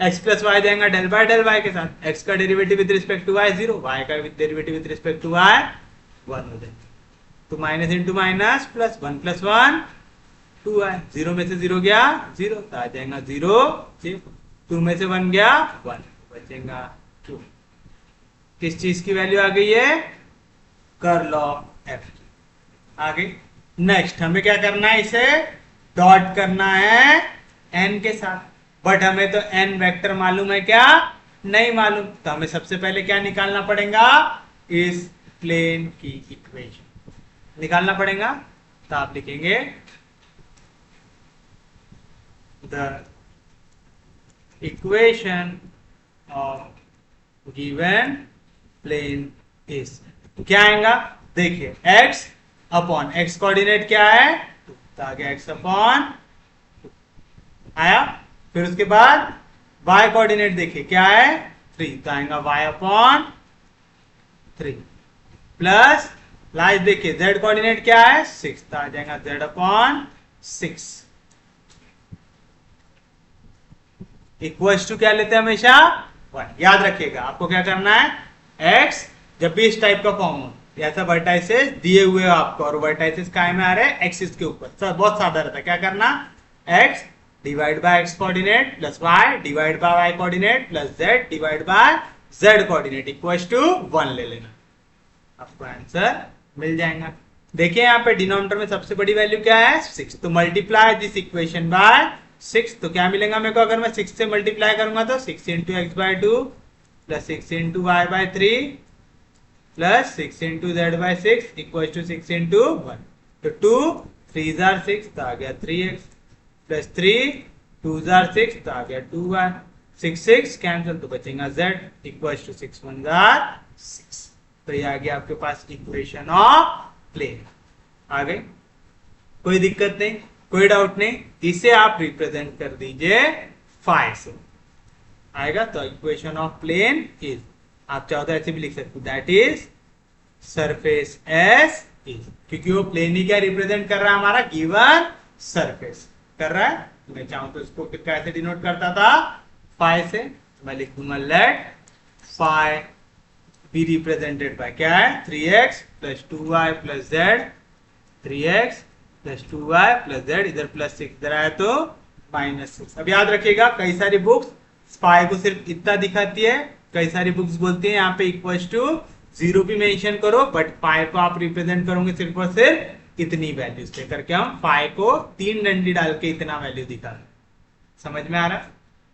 x प्लस वाई जाएगा डेल बाय डेल y के साथ, x का derivative with respect to y 0, y का derivative with respect to y 1 हो जाएगा। तो minus into minus plus 1 plus 1 2y, 0 में से 0 गया 0, तो आ जाएगा 0, 2 में से 1 गया 1, बचेगा 2। किस चीज की वैल्यू आ गई है, कर्ल ऑफ एफ आ गई। नेक्स्ट हमें क्या करना है, इसे डॉट करना है n के साथ, बट हमें तो n वेक्टर मालूम है क्या, नहीं मालूम, तो हमें सबसे पहले क्या निकालना पड़ेगा, इस प्लेन की इक्वेशन निकालना पड़ेगा। तो आप लिखेंगे the equation of given plane is, क्या आएगा, देखिए x अपॉन x कोऑर्डिनेट क्या है 2, तो आ गया x अपॉन आया। फिर उसके बाद y कोऑर्डिनेट देखिए क्या है 3, तो आएगा y अपॉन 3, प्लस लास्ट देखिए z कोऑर्डिनेट क्या है 6, तो आ जाएगा z अपॉन 6, इक्वल्स टू क्या लेते हैं हमेशा 1। याद रखिएगा आपको क्या करना है, x जब भी इस टाइप का फॉर्म हो, ऐसा वर्टाइसेस दिए हुए हो आपको और वर्टाइसेस काय में आ रहे हैं एक्सिस के ऊपर, बहुत सादा रहता है, क्या करना, x divide by x coordinate plus y divide by y coordinate plus z divide by z coordinate equals to 1 ले लेना, आपको आंसर मिल जाएगा। देखिए यहाँ पे डिनोमिनेटर में सबसे बड़ी वैल्यू क्या है 6, तो मल्टीप्लाई दिस इक्वेशन बाय 6, तो क्या मिलेगा मेरे को, अगर मैं 6 से मल्टीप्लाई करूंगा तो 6 into x by 2 plus 6 into y by 3 plus 6 into z by 6 equal to 6 into 1, तो 2 3 जार 6, तो आ गया 3x प्लस 3 2 जार 6, तो आ गया 2y, 6 कैंसिल, तो बचेगा z इक्वल टू 6 1 जार 6। तो ये आ गया आपके पास इक्वेशन ऑफ प्लेन आ गई, कोई दिक्कत नहीं, कोई डाउट नहीं, इसे आप रिप्रेजेंट कर दीजिए फाइ से आएगा। तो इक्वेशन ऑफ प्लेन इज, आप चाहो तो ऐसे भी लिख सकते हो, that is surface s is, क्योंकि वो प्लेन ही क्या रिप्रेजेंट कर रहा है, हमारा गिवन सरफेस कर रहा है। मैं चाहूं तो इसको कैसे डिनोट करता था, फाइ से, मैं लिख दूंगा let phi be represented by क्या है 3x plus 2y plus z, 3x plus 2y plus z, इधर प्लस 6 इधर आया तो -6। अब याद रखिएगा कई सारी बुक्स फाइ को सिर्फ इतना दिखाती है, कई सारी बुक्स बोलती है यहाँ पे इक्वल्स टू 0 भी मेंशन करो, बट फाइ को आप रिप्रेजेंट करोगे सिर्फ और सिर्फ इतनी वैल्यू से करके, हम फाइ को 3 डंडी डाल के इतना वैल्यू दिखा रहे। समझ में आ रहा,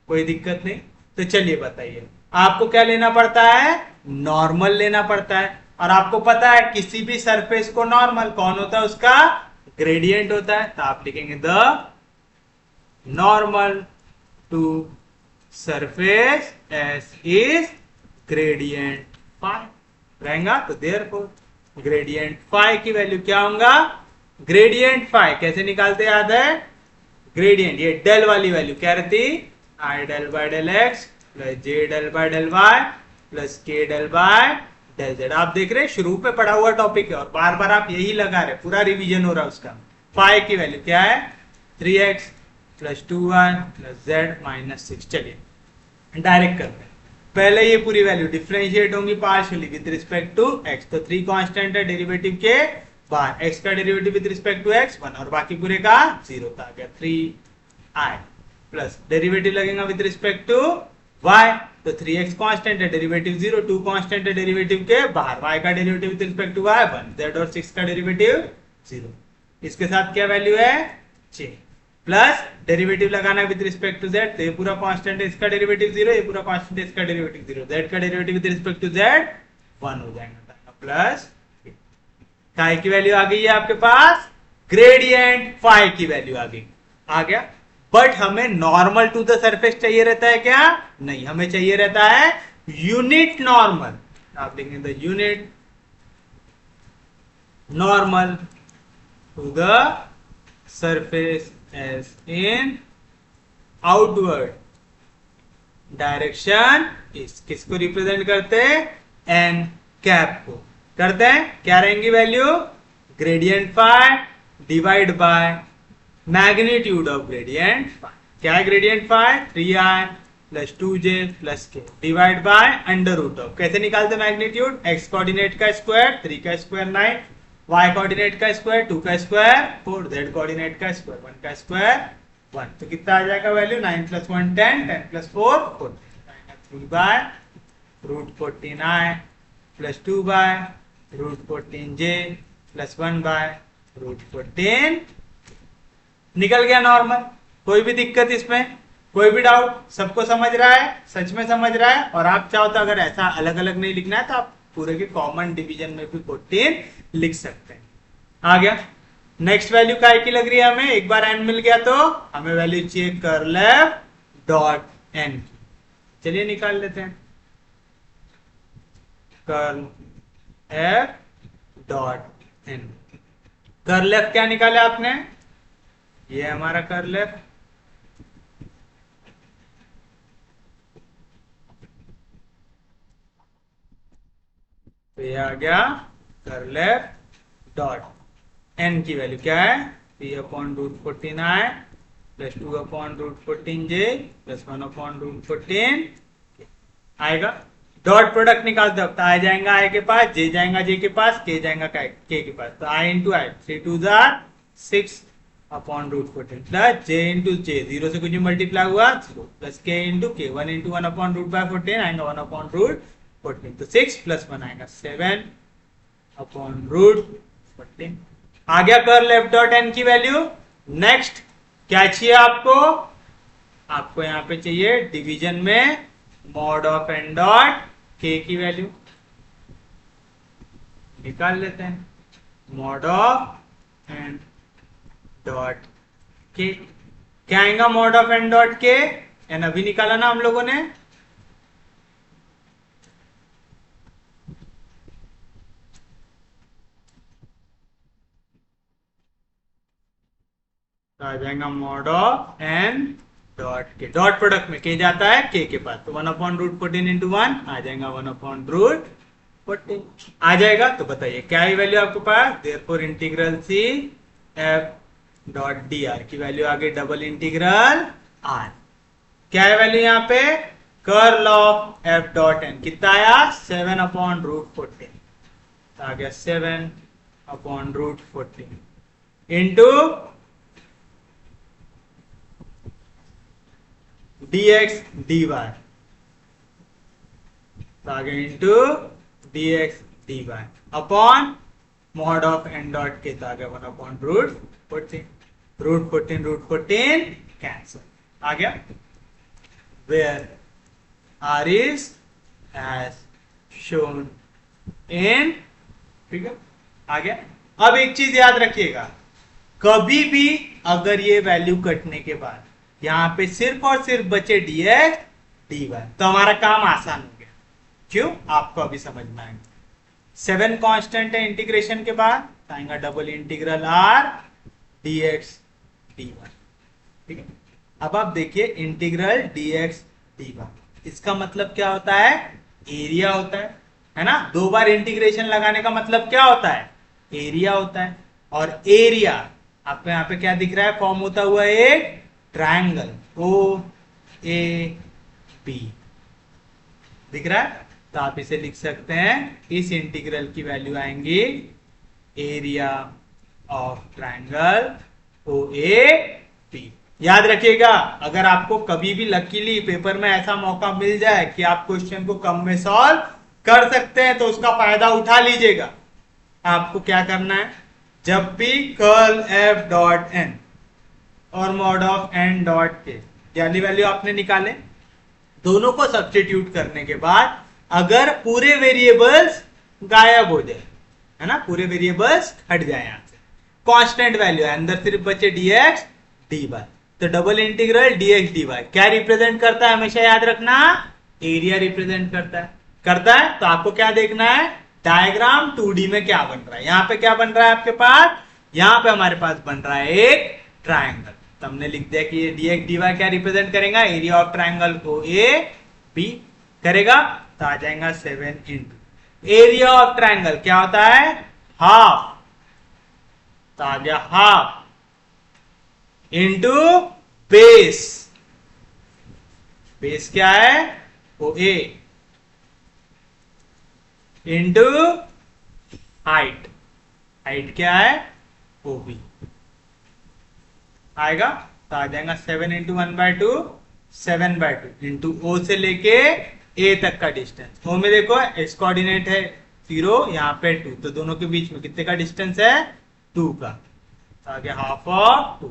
कोई दिक्कत नहीं। तो चलिए बताइए, आपको क्या लेना पड़ता है, नॉर्मल लेना पड़ता है, और आपको पता है किसी भी सरफेस को नॉर्मल कौन होता है, उसका ग्रेडियंट होता है। तो आप लिखेंगे the normal to surface s is gradient phi रहेगा। तो देयरफॉर ग्रेडियंट फाइ की वैल्यू क्या होगा, ग्रेडियंट फाइ कैसे निकालते याद है, ग्रेडियंट ये डेल वाली वैल्यू क्या रहती, I del by del X plus J del by del Y plus K del by del Z. आप देख रहे हैं शुरू पे पढ़ा हुआ टॉपिक है और बार बार आप यही लगा रहे, पूरा रिवीजन हो रहा है उसका। फाई की वैल्यू क्या है 3x plus 2y plus z minus 6। चलिए डायरेक्ट करते हैं। पहले ये पूरी वैल्यू डिफरेंशिएट होंगी partially with respect to x, तो 3 कांस्टेंट है डेरिवेटिव के बाहर, x का derivative with respect to x 1 और बाकी पूरे का 0 था, आ गया 3i प्लस डेरिवेटिव लगेगा विद रिस्पेक्ट टू y, तो 3x कांस्टेंट है डेरिवेटिव 0, 2 कांस्टेंट है डेरिवेटिव के बाहर, y का derivative with respect to y 1, z और 6 का डेरिवेटिव 0। इसके साथ क्या वैल्यू है 6 प्लस डेरिवेटिव लगाना विद रिस्पेक्ट टू z, तो ये पूरा कांस्टेंट है इसका डेरिवेटिव 0, ये पूरा कांस्टेंट है इसका डेरिवेटिव 0, z का derivative with respect to z 1 हो जाएगा प्लस फाई की वैल्यू आ गई है आपके पास, ग्रेडियंट फाई की वैल्यू आ गई, आ गया। बट हमें नॉर्मल टू द सरफेस चाहिए रहता है क्या? नहीं, हमें चाहिए रहता है यूनिट नॉर्मल। आप लिखेंगे the unit normal to the surface as in outward direction इस किसको रिप्रेजेंट करते हैं? एन कैप को करते हैं। क्या रहेंगी value? Gradient phi divide by magnitude of gradient phi. क्या है gradient phi? 3i plus 2j plus k divide by under root of, कैसे निकालते मैग्नीट्यूड? x कोऑर्डिनेट का स्क्वायर 3 का स्क्वायर 9, y कोऑर्डिनेट का स्क्वायर 2 का स्क्वायर 4, z कोऑर्डिनेट का square 1 का स्क्वायर 1, तो कितना आ जाएगा value? 9 plus 1 10, 10 plus 4 14, 3 by root 14i plus 2 by root 14j plus 1 by root 14। निकल गया नॉर्मल। कोई भी दिक्कत इसमें, कोई भी डाउट? सबको समझ रहा है? सच में समझ रहा है? और आप चाहो तो अगर ऐसा अलग अलग नहीं लिखना है तो आप पूरे के कॉमन डिवीजन में भी 14 लिख सकते हैं। आ गया। नेक्स्ट वैल्यू काय की लग रही है हमें? एक बार n मिल गया तो हमें वैल्यू चाहिए कर्ल एफ डॉट n की। चलिए निकाल लेते हैं curl f dot n। Curl f क्या निकाला आपने? ये हमारा कर्ल एफ, तो ये आ गया कर्ल एफ डॉट n की वैल्यू क्या है? 3 upon root 14i plus 2 upon root 14j plus 1 upon root 14 आएगा। डॉट प्रोडक्ट निकालते हो तो आ जाएगा i के पास, j जाएगा j के पास, k जाएगा k के पास, तो i इंटू आई 3 2 6 अपॉन रूट 14 प्लस j इंटू j, 0 से कुछ मल्टीप्लाई हुआ 0 plus k into k, 1 into 1 upon root by 14 आएगा 1 अपॉन रूट 14, तो 6 प्लस 1 आएगा 7 अपॉन रूट 14। आ गया कर्ल एफ डॉट एन की वैल्यू। नेक्स्ट क्या चाहिए आपको? आपको यहां पे चाहिए डिवीजन में मॉड ऑफ एन डॉट के की वैल्यू निकाल लेते हैं। मॉड ऑफ एन डॉट के क्या आएगा? मॉड ऑफ एन डॉट के, एन अभी निकाला ना हम लोगों ने, तो आ जाएगा मॉड ऑफ एन डॉट के। डॉट प्रोडक्ट में के जाता है के के पास, तो 1 अपॉन रूट 14 इंटू 1 आ जाएगा 1 अपॉन रूट 14 आ जाएगा। तो बताइए क्या है वैल्यू आपके पास? Therefore integral C F dot D R की वैल्यू आ गई डबल इंटीग्रल आर। क्या है वैल्यू यहाँ पे? Curl of F dot N कितना आया? 7 अपॉन रूट 14, तो आ गया 7 upon root 14 into dx dy, तो आ गया into dx dy upon mod of N dot K, तो आ गया 1 अपॉन रूट 14, रूट 14 कैंसल, आ गया। Where R is as shown in figure, आ गया। अब एक चीज याद रखिएगा, कभी भी अगर ये वैल्यू कटने के बाद यहां पे सिर्फ और सिर्फ बचे dx dy, तो हमारा काम आसान हो गया। क्यों? आपको अभी समझ में आएगा। 7 कांस्टेंट है इंटीग्रेशन के बाद, आएगा double integral r dx dy, ठीक है। अब आप देखिए इंटीग्रल dx dy, इसका मतलब क्या होता है? एरिया होता है ना। 2 बार इंटीग्रेशन लगाने का मतलब क्या होता है? एरिया होता है। और एरिया आपको यहाँ पे क्या दिख रहा है, फॉर्म होता हुआ एक ट्रायंगल ओ ए बी दिख रहा है। तो आप इसे लिख सकते हैं, इस इंटीग्रल की वैल्यू आएंगी area of triangle o a b. याद रखिएगा, अगर आपको कभी भी लकीली पेपर में ऐसा मौका मिल जाए कि आप क्वेश्चन को कम में सॉल्व कर सकते हैं तो उसका फायदा उठा लीजिएगा। आपको क्या करना है, जब भी कर्ल एफ डॉट एन और मॉड ऑफ एन डॉट के वाली वैल्यू आपने निकाले, दोनों को सब्स्टिट्यूट करने के बाद अगर पूरे वेरिएबल्स गायब हो जाए, है ना, पूरे वेरिएबल्स हट जाए, यहां से कांस्टेंट वैल्यू है, अंदर सिर्फ बचे dx dy, तो डबल इंटीग्रल dx dy क्या रिप्रेजेंट करता है, हमेशा याद रखना, एरिया रिप्रेजेंट करता है। तो आपको क्या देखना है, डायग्राम 2D में क्या बन रहा है। यहां पे क्या बन रहा है आपके पास, यहां पे हमारे पास बन रहा है एक ट्रायंगल। तो हमने लिख दिया कि ये dx dy क्या रिप्रेजेंट करेगा, एरिया ऑफ ट्रायंगल को ए बी करेगा। तो आ जाएगा 7 इंटू एरिया ऑफ ट्रायंगल क्या होता है, हाफ, तो आ गया हाफ इंटू बेस, बेस क्या है ओ ए, इंटू हाइट, हाइट क्या है ओ बी आएगा। तो आ जाएगा 7 इंटू 1/2 7/2 इंटू ओ से लेके ए तक का डिस्टेंस। ओ में देखो एक्स कोऑर्डिनेट है 0, यहाँ पे 2, तो दोनों के बीच में कितने का डिस्टेंस है 2 का, तो आ गया half of 2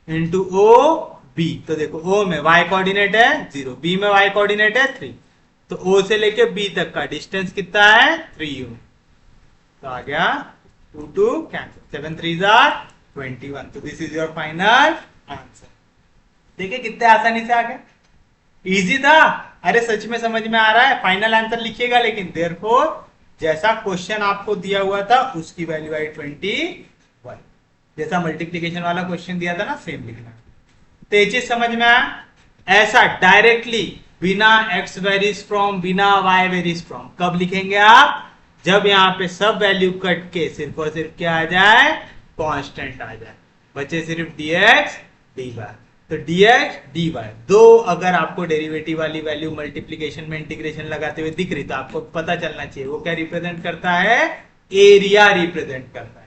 into o b. तो देखो ओ में y कोऑर्डिनेट है 0, बी में y कोऑर्डिनेट है 3, तो ओ से लेके बी तक का डिस्टेंस कितना है 3 यूनिट। तो आ गया 2 2 कैंसिल, 7 3 21। तो this is your final answer. देखिए कितने आसानी से आ गए, इजी था। अरे सच में समझ में आ रहा है, फाइनल आंसर लिखिएगा, लेकिन देयरफॉर जैसा क्वेश्चन आपको दिया हुआ था उसकी वैल्यू आई 21, जैसा मल्टीप्लीकेशन वाला क्वेश्चन दिया था ना सेम लिखना। तो ये चीज समझ में आया, ऐसा डायरेक्टली बिना x वेरीज फ्रॉम बिना y वेरीज फ्रॉम कब लिखेंगे आप, जब यहाँ पे सब वैल्यू कट के सिर्फ और सिर्फ क्या आ जाए, कांस्टेंट आ जाए, बचे सिर्फ dx dy। तो dx dy दो अगर आपको डेरिवेटिव वाली वैल्यू मल्टीप्लीकेशन में इंटीग्रेशन लगाते हुए दिख रही तो आपको पता चलना चाहिए वो क्या रिप्रेजेंट करता है, एरिया रिप्रेजेंट करता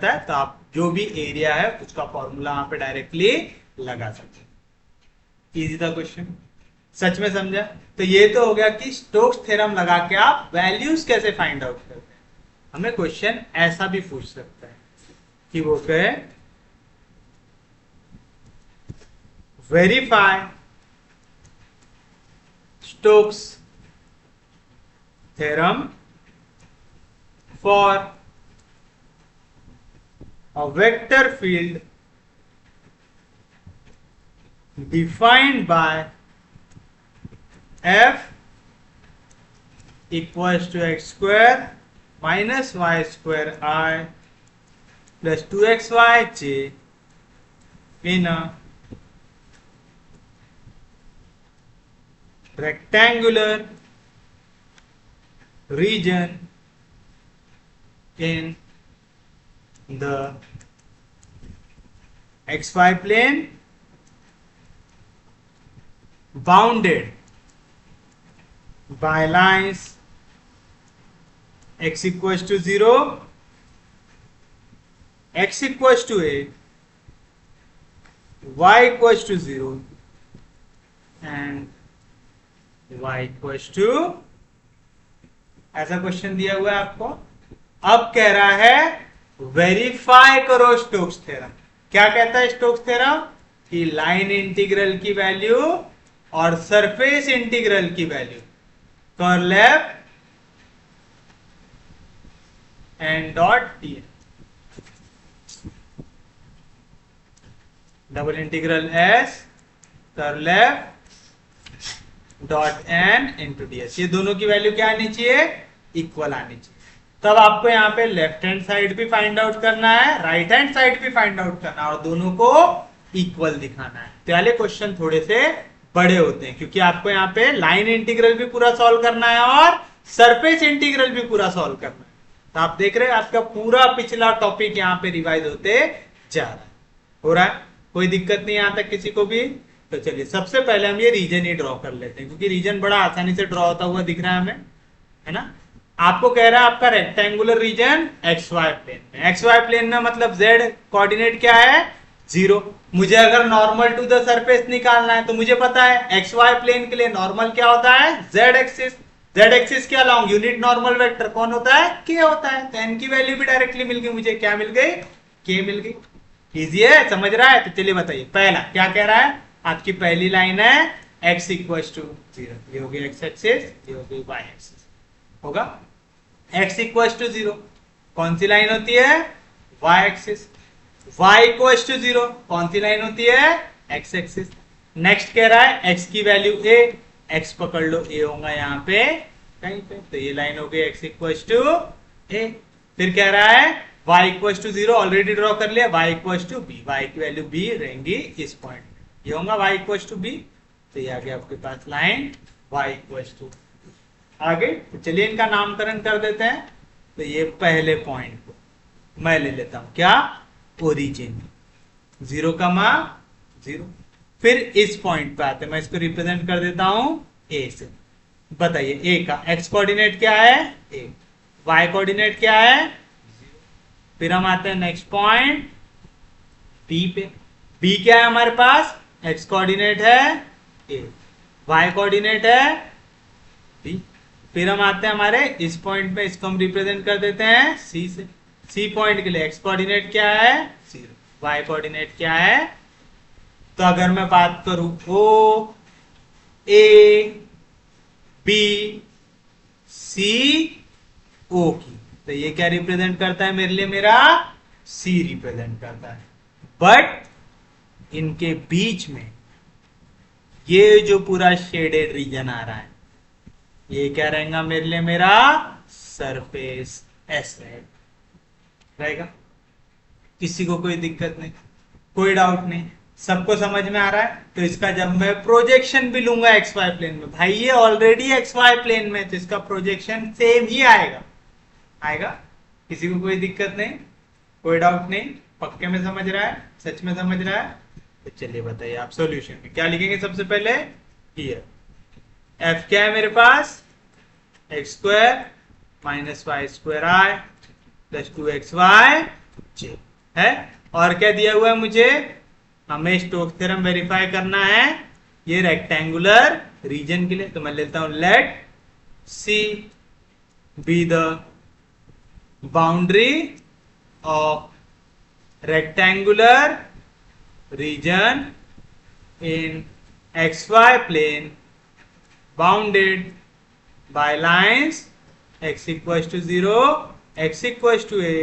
है। तो आप जो भी एरिया है उसका फॉर्मूला वहां पे डायरेक्टली लगा सकते हैं। इजी था क्वेश्चन, सच में समझा। तो ये तो हो गया कि स्टोक्स थ्योरम लगा के आप वैल्यूज कैसे फाइंड आउट करते हैं। हमें क्वेश्चन ऐसा भी पूछ सकता है कि वो कहे verify Stokes theorem for a vector field defined by f equals to x square minus y square I plus 2xyj in a rectangular region in the xy plane bounded by lines x equals to 0, x equals to a, y equals to 0 and y equals to, ऐसा question दिया हुआ है आपको। अब कह रहा है verify करो स्टोक्स थ्योरम। क्या कहता है स्टोक्स थ्योरम, कि लाइन इंटीग्रल की वैल्यू और सरफेस इंटीग्रल की value curl f and dot d, double integral S curl f dot N into D s, ये दोनों की वैल्यू क्या आनी चाहिए, इक्वल आनी चाहिए। तब आपको यहाँ पे लेफ्ट हैंड साइड भी फाइंड आउट करना है, राइट हैंड साइड भी फाइंड आउट करना है और दोनों को इक्वल दिखाना है। तो वाले क्वेश्चन थोड़े से बड़े होते हैं क्योंकि आपको यहाँ पे लाइन इंटीग्रल भी पूरा सॉल्व करना है और सरफेस इंटीग्रल भी पूरा सॉल्व करना है। तो आप देख रहे हैं आपका पूरा पिछला टॉपिक यहाँ पे रिवाइज होते जा रहा है। हो रहा है, कोई दिक्कत नहीं यहाँ तक किसी को भी। तो चलिए सबसे पहले हम ये रीजन ही ड्रॉ कर लेते हैं, क्योंकि रीजन बड़ा आसानी से ड्रॉ होता हुआ दिख रहा है हमें, है ना। आपको कह रहा है आपका rectangular region x Y plane में। एक्स वाई प्लेन में मतलब जेड कोऑर्डिनेट क्या है, 0। मुझे अगर नॉर्मल टू द सरफेस निकालना है तो मुझे पता है एक्स वाई प्लेन के लिए नॉर्मल क्या होता है, जेड एक्सिस। जेड एक्सिस के अलॉन्ग यूनिट नॉर्मल वेक्टर कौन होता है, के होता है। तो एन की वैल्यू भी डायरेक्टली मिल गई मुझे, क्या मिल गई, के मिल गई। इजी है, समझ रहा है। तो चलिए बताइए पहला क्या कह रहा है, आपकी पहली लाइन है x इक्वल टू 0, ये हो गई x एक्सिस, ये हो गई y एक्सिस। होगा x इक्वल टू 0 कौन सी लाइन होती है, y axis. y equal to 0 कौन सी लाइन होती है, x एक्सिस। नेक्स्ट कह रहा है x की वैल्यू a, x पकड़ लो a होगा यहाँ पे कहीं पे, तो ये लाइन हो गई x इक्वल टू a। फिर कह रहा है y equal to 0 already draw कर लिया, y equal to b, y की वैल्यू b रहेंगी इस पॉइंट में, ये होगा y इक्वल टू b। तो ये आ गया आपके पास लाइन y इक्वल टू। आगे तो चलिए इनका नामकरण कर देते हैं। तो ये पहले पॉइंट को मैं ले लेता हूं क्या, ओरिजिन 0,0। फिर इस पॉइंट पे आते हैं, मैं इसको रिप्रेजेंट कर देता हूं a से। बताइए a का x कोऑर्डिनेट क्या है, a, y कोऑर्डिनेट क्या है। फिर हम आते हैं नेक्स्ट पॉइंट B पे। B क्या है हमारे पास, x कोऑर्डिनेट है a, y कोऑर्डिनेट है b। फिर हम आते हैं हमारे इस पॉइंट पे, इसको हम रिप्रेजेंट कर देते हैं C से। C पॉइंट के लिए x कोऑर्डिनेट क्या है 0, y कोऑर्डिनेट क्या है। तो अगर मैं बात करूं O A B C O की, तो ये क्या रिप्रेजेंट करता है मेरे लिए, मेरा C रिप्रेजेंट करता है। बट इनके बीच में ये जो पूरा शेडेड रीजन आ रहा है, ये क्या रहेगा मेरे लिए, मेरा सरफेस S रहेगा। किसी को कोई दिक्कत नहीं, कोई डाउट नहीं, सबको समझ में आ रहा है। तो इसका जब मैं प्रोजेक्शन भी लूंगा एक्स वाई प्लेन में, भाई ये ऑलरेडी एक्स वाई प्लेन में, तो इसका प्रोजेक्शन सेम ही आएगा। किसी को कोई दिक्कत नहीं, कोई डाउट नहीं, पक्के में समझ रहा है, सच में समझ रहा है। तो चलिए बताइए आप सॉल्यूशन में क्या लिखेंगे। सबसे पहले हियर f क्या है मेरे पास, X square minus Y square I plus 2xy j है। और क्या दिया हुआ है मुझे, हमें स्टोक्स थ्योरम वेरीफाई करना है ये रेक्टेंगुलर रीजन के लिए। तो मैं लेता हूं let C be the boundary of rectangular region in xy plane bounded by lines x equals to 0, x equals to a,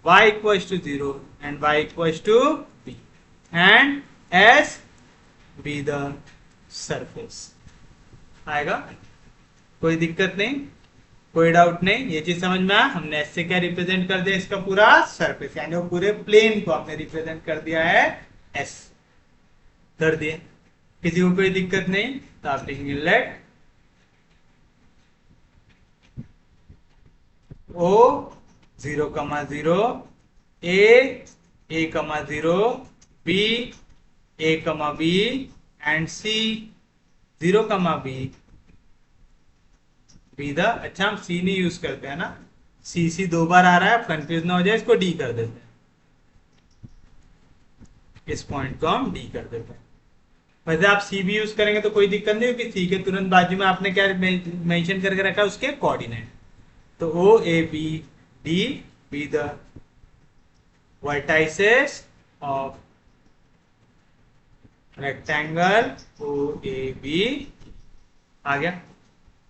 y equals to 0 and y equals to b and s be the surface। आएगा, कोई दिक्कत नहीं, कोई doubt नहीं, ये चीज समझ में आया। हमने s से क्या रिप्रेजेंट कर दिया, इसका पूरा सरफेस, यानी वो पूरे प्लेन को हमने रिप्रेजेंट कर दिया है s कर दिया। किसी को कोई दिक्कत नहीं, तो आप लिखेंगे late O 0,0 A 0 B A, B and C 0,B be the, अच्छा हम C नहीं यूज करते हैं ना, C दो बार आ रहा है, कंफ्यूज ना हो जाए, इसको D कर देते हैं, इस पॉइंट को हम D कर देते हैं। वैसे आप C भी यूज करेंगे तो कोई दिक्कत नहीं, क्योंकि C के तुरंत बाजू में आपने क्या मेंशन करके रखा है, उसके कोऑर्डिनेट। तो O A B D be the vertices of rectangle O A B। आ गया,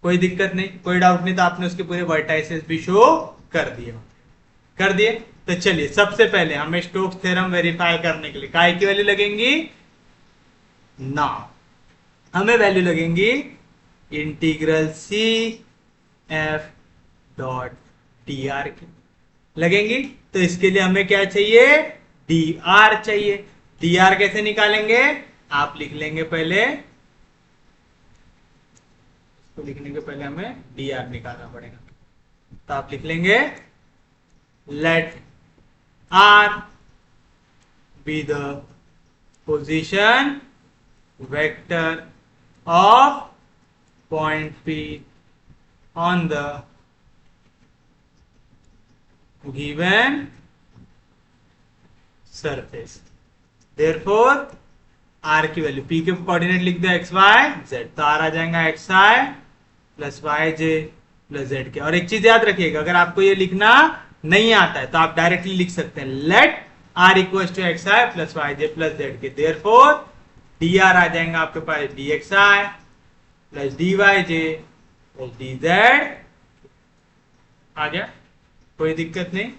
कोई दिक्कत नहीं, कोई डाउट नहीं। तो आपने उसके पूरे वर्टाइसेस भी शो कर दिए। तो चलिए सबसे पहले हमें स्टोक्स थ्योरम वेरीफाई करने के लिए काय की वैल्यू लगेंगी ना, हमें वैल्यू लगेंगी integral C F dot dr की लगेंगी। तो इसके लिए हमें क्या चाहिए, dr चाहिए। dr कैसे निकालेंगे, आप लिख लेंगे पहले, तो लिखने के पहले हमें dr निकालना पड़ेगा। तो आप लिख लेंगे late r be the position vector of point P on the given surface. Therefore r की वैल्यू, p के कोऑर्डिनेट लिख दो x y z, तो r आ जाएगा xi plus y j plus z के। और एक चीज याद रखिएगा, अगर आपको ये लिखना नहीं आता है तो आप डायरेक्टली लिख सकते हैं let r equal to x i plus y j plus z k. Therefore dr आ जाएगा आपके पास dxi plus dyj plus dz। आ गया, कोई दिक्कत नहीं,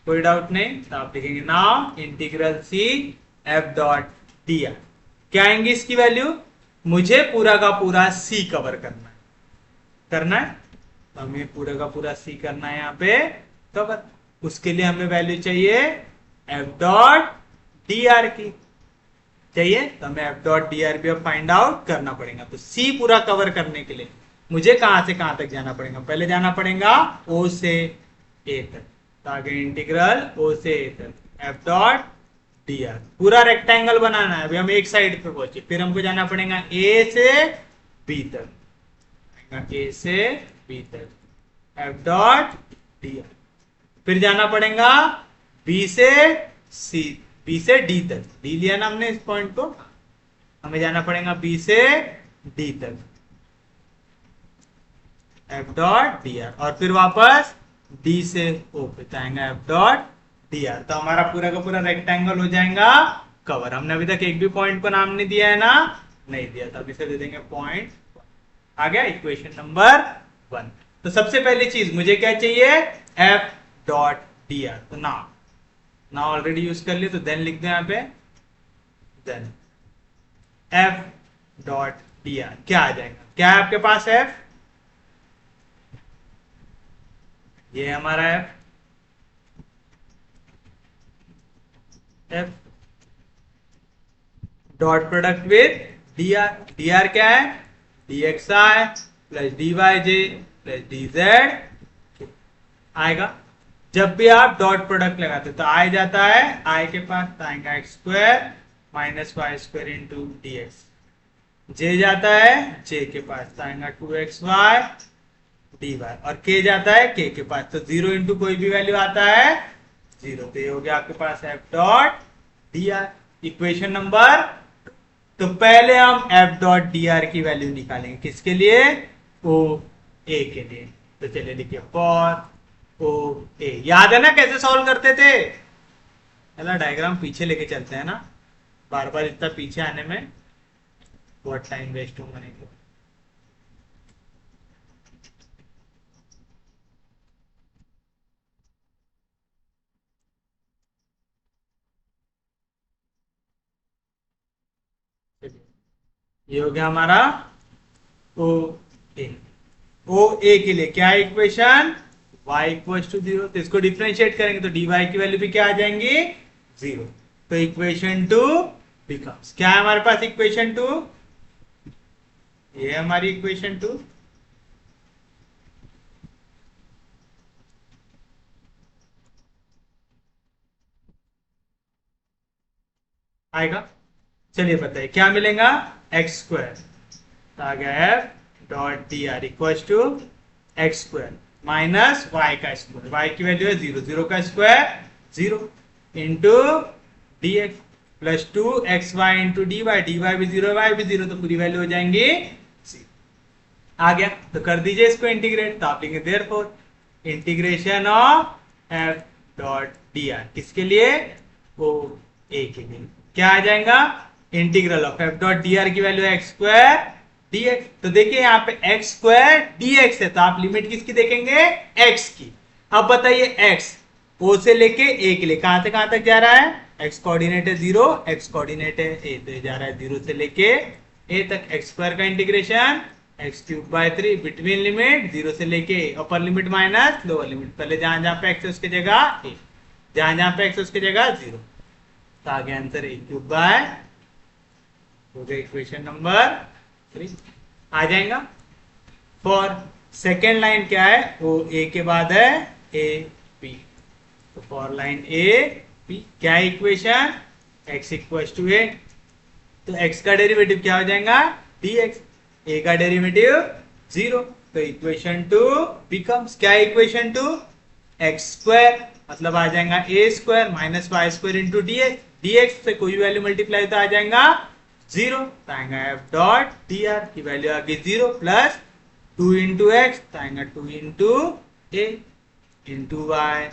कोई डाउट नहीं, तो आप लिखेंगे now integral C F dot D r. क्या आएंगे इसकी वैल्यू? मुझे पूरा का पूरा सी कवर करना है, तो हमें पूरा का पूरा सी करना है यहाँ पे कवर। उसके लिए हमें वैल्यू चाहिए एफ डॉट डी आर की चाहिए, तो हमें एफ डॉट डी आर भी अब फाइंड आउट करना पड़ेगा। तो सी पूरा कवर करने के लिए मुझे कहां से कहां तक जाना पड़ेगा? पहले जाना पड़ेगा ओ से ए तक, तो आगे इंटीग्रल ओ से ए तक एफ डॉट डी आर। पूरा रेक्टेंगल बनाना है, अभी हम एक साइड पे पहुंचे, फिर हमको जाना पड़ेगा ए से बी तक, ए से बी तक एफ डॉट डी आर। फिर जाना पड़ेगा बी से सी, बी से डी तक, डी लिया ना हमने इस पॉइंट को, हमें जाना पड़ेगा बी से डी तक एफ डॉट डी आर, और फिर वापस डी से ओ पे जाएगा एफ डॉट डी आर। तो हमारा पूरा का पूरा रेक्टेंगल हो जाएगा कवर। हमने अभी तक एक भी पॉइंट को नाम नहीं दिया है ना, नहीं दिया, तो अभी से दे देंगे पॉइंट। आ गया इक्वेशन नंबर 1। तो सबसे पहली चीज मुझे क्या चाहिए? F dot D R. तो ना ऑलरेडी यूज कर लिया, तो देन लिख दो यहाँ पे, then f dot D r क्या आ जाएगा? क्या है आपके पास एफ? ये हमारा F dot product with D R. D r क्या है? D x i plus D Y j plus D Z आएगा। जब भी आप डॉट प्रोडक्ट लगाते तो आई जाता है आई के पास, तो आएगा x square minus Y square into D X. J जाता है जे के पास, तो आएगा 2xy dy, और k जाता है k के पास, तो 0 इंटू कोई भी वैल्यू आता है 0। तो ये हो गया आपके पास f dot D R equation number. तो पहले हम f डॉट डी आर की वैल्यू निकालेंगे, किसके लिए? ओ ए के लिए। तो चलिए लिखिए फॉर ओ ए। याद है ना कैसे सॉल्व करते थे? चला डायग्राम पीछे लेके चलते हैं ना, बार बार इतना पीछे आने में बहुत टाइम वेस्ट होगा नहीं तो। ये हो गया हमारा ओ ए। ओ ए के लिए क्या इक्वेशन? y equal to 0। तो इसको डिफरेंशिएट करेंगे तो dy की वैल्यू भी क्या आ जाएंगी? 0। तो इक्वेशन 2 बिकम्स, क्या है हमारे पास इक्वेशन 2? ये है हमारी इक्वेशन 2। आएगा, चलिए बताइए क्या मिलेगा? एक्स स्क्वायर, तो आ गया f dot D r equal to x square minus y का स्क्वायर, वाई की वैल्यू है 0, 0 का square 0 into D x plus 2xy into d y, d y भी 0 वाई भी 0, तो पूरी वैल्यू हो जाएंगी 0। आ गया, तो कर दीजिए इसको इंटीग्रेट, तो आप लिखेंगे therefore integration of F dot D R, किसके लिए? ओ ए के लिए। क्या आ जाएगा? Integral of F dot D R की value X square D x. तो देखिए यहाँ पे एक्स स्क्वायर डी एक्स है, तो आप लिमिट किसकी देखेंगे? एक्स की। अब बताइए एक्स ओ से लेके ए के लिए कहां से कहां तक जा रहा है? एक्स कोऑर्डिनेट है 0, एक्स कोऑर्डिनेट है ए, तो जा रहा है 0 से लेके ए तक। एक्स स्क्वायर का integration x cube by 3 between limit 0 से लेके अपर लिमिट माइनस लोअर लिमिट, पहले जहां जहां पे एक्स है उसकी जगह ए, जहां जहां पे एक्स है उसकी जगह 0, तो आगे आंसर ए क्यूब बाय हो गया इक्वेशन नंबर 3 आ जाएगा। फॉर सेकेंड लाइन क्या है? ओ ए के बाद है ए पी, तो फॉर लाइन ए पी क्या है इक्वेशन? x इक्वल टू ए, तो x का डेरिवेटिव क्या हो जाएगा dx, a का डेरिवेटिव 0, तो इक्वेशन 2 बिकम्स क्या, इक्वेशन 2 x स्क्वायर मतलब आ जाएगा a square minus Y square into dx से कोई वैल्यू मल्टीप्लाई तो आ जाएगा 0, तो आएगा f डॉट dr की वैल्यू आ गई 0 प्लस 2 इंटू एक्स, तो आएगा 2 इंटू ए इंटू वाई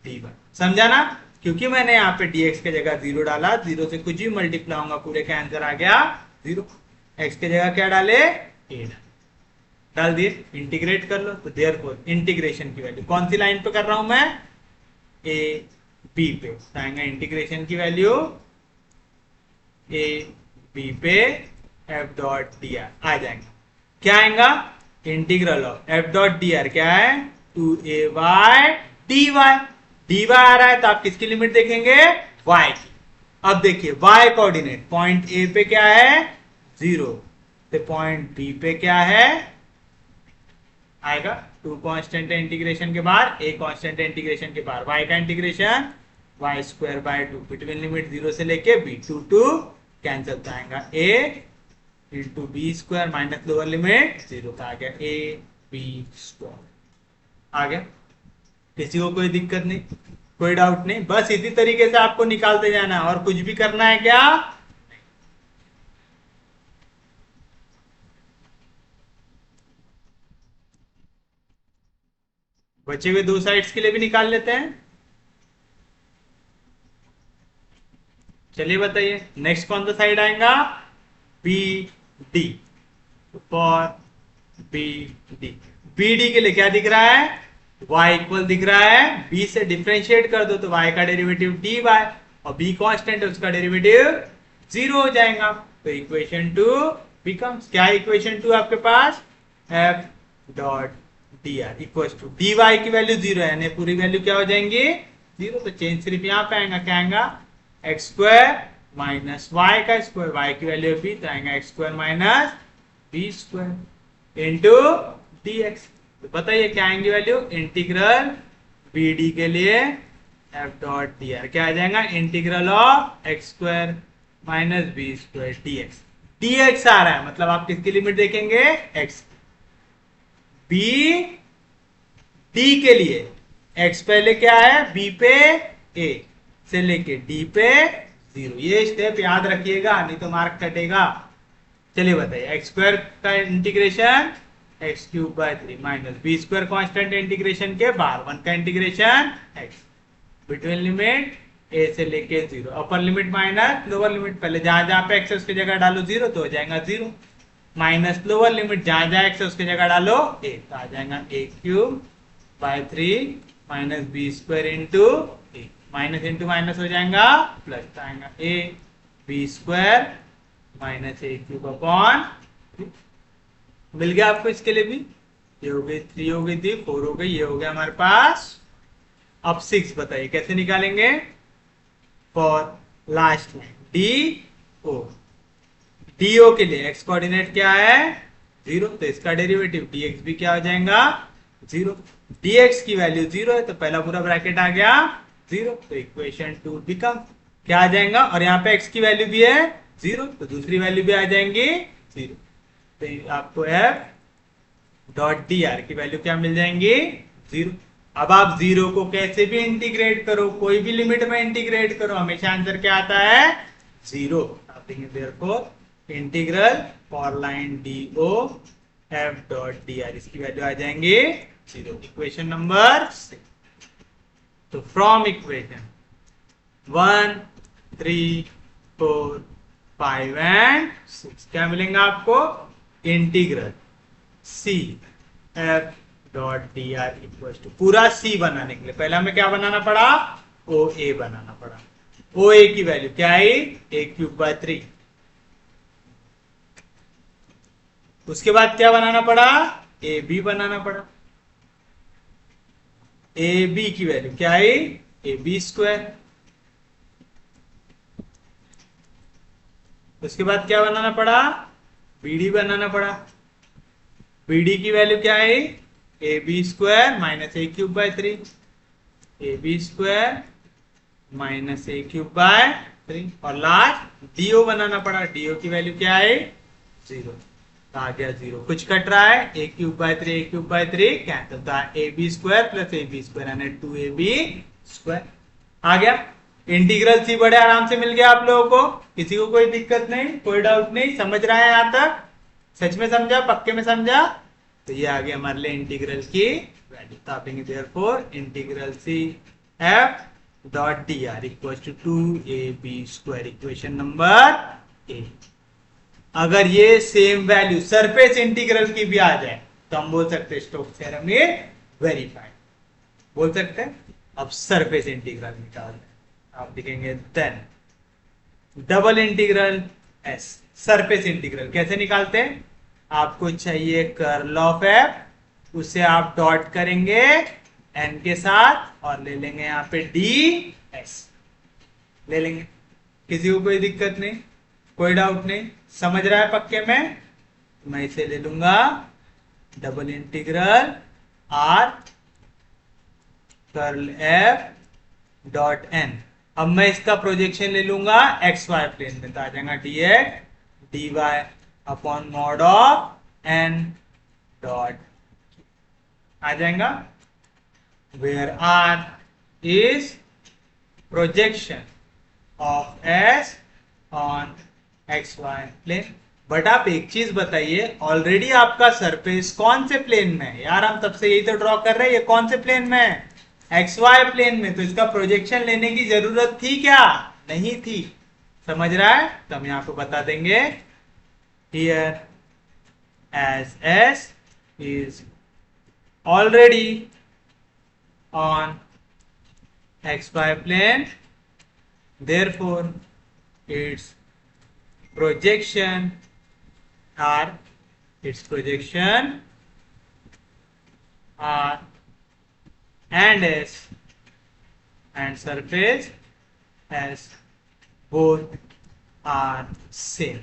डी वाई। समझा ना, क्योंकि मैंने यहाँ पे dx के जगह 0 डाला, 0 से कुछ भी मल्टीप्लाई होगा पूरे का आंसर आ गया 0। x के जगह क्या डाले, a डाल दिए, इंटीग्रेट कर लो, तो देयरफॉर इंटीग्रेशन की वैल्यू कौन सी लाइन पे कर रहा हूं मैं, a b पे, तो आएगा इंटीग्रेशन की वैल्यू a b पे f डॉट dr आ जाएगा, क्या आएगा, integral of f dot dr क्या है 2ay dy, dy आ रहा है तो आप किसकी लिमिट देखेंगे, y की। अब देखिए y कोऑर्डिनेट पॉइंट a पे क्या है 0, तो पॉइंट b पे क्या है आएगा 2 कांस्टेंट है इंटीग्रेशन के बाहर, a कांस्टेंट है इंटीग्रेशन के बाहर, y का integration y square by 2, between limit 0 से लेके b टू 2 कैंसिल, तो आएगा a into b square minus lower limit 0, तो आ गया a b स्क्वायर आ गया। किसी को कोई दिक्कत नहीं, कोई डाउट नहीं, बस इसी तरीके से आपको निकालते जाना है और कुछ भी करना है क्या, बचे हुए 2 साइड्स के लिए भी निकाल लेते हैं। चलिए बताइए नेक्स्ट कौन सा साइड आएगा, b d, for b d, b d के लिए क्या दिख रहा है, y इक्वल दिख रहा है, b से डिफरेंशिएट कर दो तो y का डेरिवेटिव dy और b कांस्टेंट है उसका डेरिवेटिव 0 हो जाएगा, तो इक्वेशन 2 बिकम्स क्या, इक्वेशन 2 आपके पास f dot dr equal to dy की वैल्यू 0 है, यानी पूरी वैल्यू क्या हो जाएंगी 0, तो चेंज सिर्फ यहाँ पे आएगा, क्या आएगा एक्स स्क्वायर माइनस वाई का स्क्वायर, वाई की वैल्यू b, तो आएगा x square minus B square into D x. तो बताइए क्या आएंगे वैल्यू, इंटीग्रल बी डी के लिए एफ डॉट डी आर क्या आ जाएगा, integral of X square minus B square D x, D X आ रहा है मतलब आप किसकी लिमिट देखेंगे, एक्स, बी डी के लिए एक्स पहले क्या है, बी पे ए से लेके डी पे 0, ये स्टेप याद रखिएगा नहीं तो मार्क कटेगा। चलिए बताइए एक्स स्क्वायर का integration x cube by 3 minus B square constant integration के बाहर 1 का integration x, between limit a से लेके 0, upper limit minus lower limit, पहले जहां जहां पे एक्स है उसकी जगह डालो 0 तो हो जाएगा 0, माइनस लोअर लिमिट जहां जहां एक्स है उसकी जगह डालो ए, तो आ जाएगा A cube by 3 minus B square into A, minus into minus हो जाएगा प्लस, तो आएगा A B square minus A cube upon, मिल गया आपको इसके लिए भी, ये हो गई 3 हो गई थी 4 हो गई, ये हो गया हमारे पास। अब 6 बताइए कैसे निकालेंगे, फॉर लास्ट में डी ओ, डी ओ के लिए एक्स कोऑर्डिनेट क्या है 0, तो इसका डेरिवेटिव dx भी क्या हो जाएगा 0, dx की वैल्यू 0 है तो पहला पूरा ब्रैकेट आ गया 0, तो इक्वेशन 2 बिकम क्या आ जाएगा, और यहाँ पे x की वैल्यू भी है 0 तो दूसरी वैल्यू भी आ जाएंगी 0, तो आपको f डॉट डी आर की वैल्यू क्या मिल जाएंगी 0। अब आप 0 को कैसे भी इंटीग्रेट करो, कोई भी लिमिट में इंटीग्रेट करो, हमेशा आंसर क्या आता है 0। आप देखेंगे therefore integral for line d o f dot D R, इसकी वैल्यू आ जाएंगे 0, इक्वेशन नंबर 6। तो फ्रॉम इक्वेशन 1 3 4 5 एंड 6 क्या मिलेगा आपको, integral C F dot D r equal to, पूरा सी बनाने के लिए पहले हमें क्या बनाना पड़ा, ओ ए बनाना पड़ा, ओ ए की वैल्यू क्या आई ए क्यूब बाय 3, उसके बाद क्या बनाना पड़ा, ए बी बनाना पड़ा, ए बी की वैल्यू क्या आई ए बी स्क्वायर, उसके बाद क्या बनाना पड़ा, बी डी बनाना पड़ा, बी डी की वैल्यू क्या है a B square minus A cube by 3, a B square minus A cube by 3 और लास्ट डीओ बनाना पड़ा, डीओ की वैल्यू क्या है 0, तो आ गया 0। कुछ कट रहा है a cube by 3 a cube by 3 cancel, तो ab square plus ab square यानी 2ab स्क्वायर आ गया। इंटीग्रल सी बड़े आराम से मिल गया आप लोगों को, किसी को कोई दिक्कत नहीं, कोई डाउट नहीं, समझ रहा है यहाँ तक? सच में समझा, पक्के में समझा? तो ये आ गया हमारे लिए इंटीग्रल की वैल्यू। तो आप लेंगे therefore integral C F dot D r equal to 2ab square, equation number a. अगर ये सेम वैल्यू सरफेस इंटीग्रल की भी आ जाए तो हम बोल सकते हैं स्टोक्स थ्योरम इज वेरीफाइड, बोल सकते हैं। अब सरफेस इंटीग्रल निकालना है, आप लिखेंगे then double integral s. Surface integral कैसे निकालते हैं? आपको चाहिए कर्ल ऑफ एफ, उसे आप डॉट करेंगे एन के साथ और ले लेंगे यहाँ पे डी एस ले लेंगे। किसी को कोई दिक्कत नहीं, कोई डाउट नहीं, समझ रहा है पक्के में? मैं इसे ले लूंगा double integral r curl f dot n. अब मैं इसका प्रोजेक्शन ले लूंगा एक्स वाई प्लेन में, तो आ जाएगा D x D Y upon mod of N dot आ जाएगा, where R is projection of S on x Y plane. But आप एक चीज बताइए, ऑलरेडी आपका सरफेस कौन से प्लेन में है? यार हम तब से यही तो ड्रॉ कर रहे हैं, ये कौन से प्लेन में है? एक्स वाई प्लेन में, तो इसका प्रोजेक्शन लेने की जरूरत थी क्या? नहीं थी। समझ रहा है? तो हम यहां पे बता देंगे here as s is already on x Y plane, therefore it's projection are its projection are and s and surface as both are same।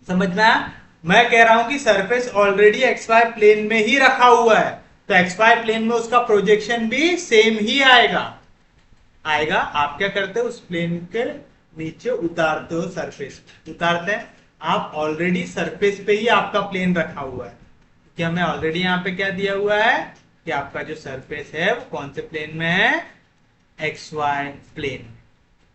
समझ में आया? मैं कह रहा हूं कि surface already x Y plane में ही रखा हुआ है, तो एक्स वाई प्लेन में उसका प्रोजेक्शन भी सेम ही आएगा। आप क्या करते हो, उस प्लेन के नीचे उतारते हो, सरफेस उतारते हैं आप, ऑलरेडी सरफेस पे ही आपका प्लेन रखा हुआ है। कि हमें ऑलरेडी यहाँ पे क्या दिया हुआ है कि आपका जो सरफेस है वो कौन से प्लेन में है? एक्स वाई प्लेन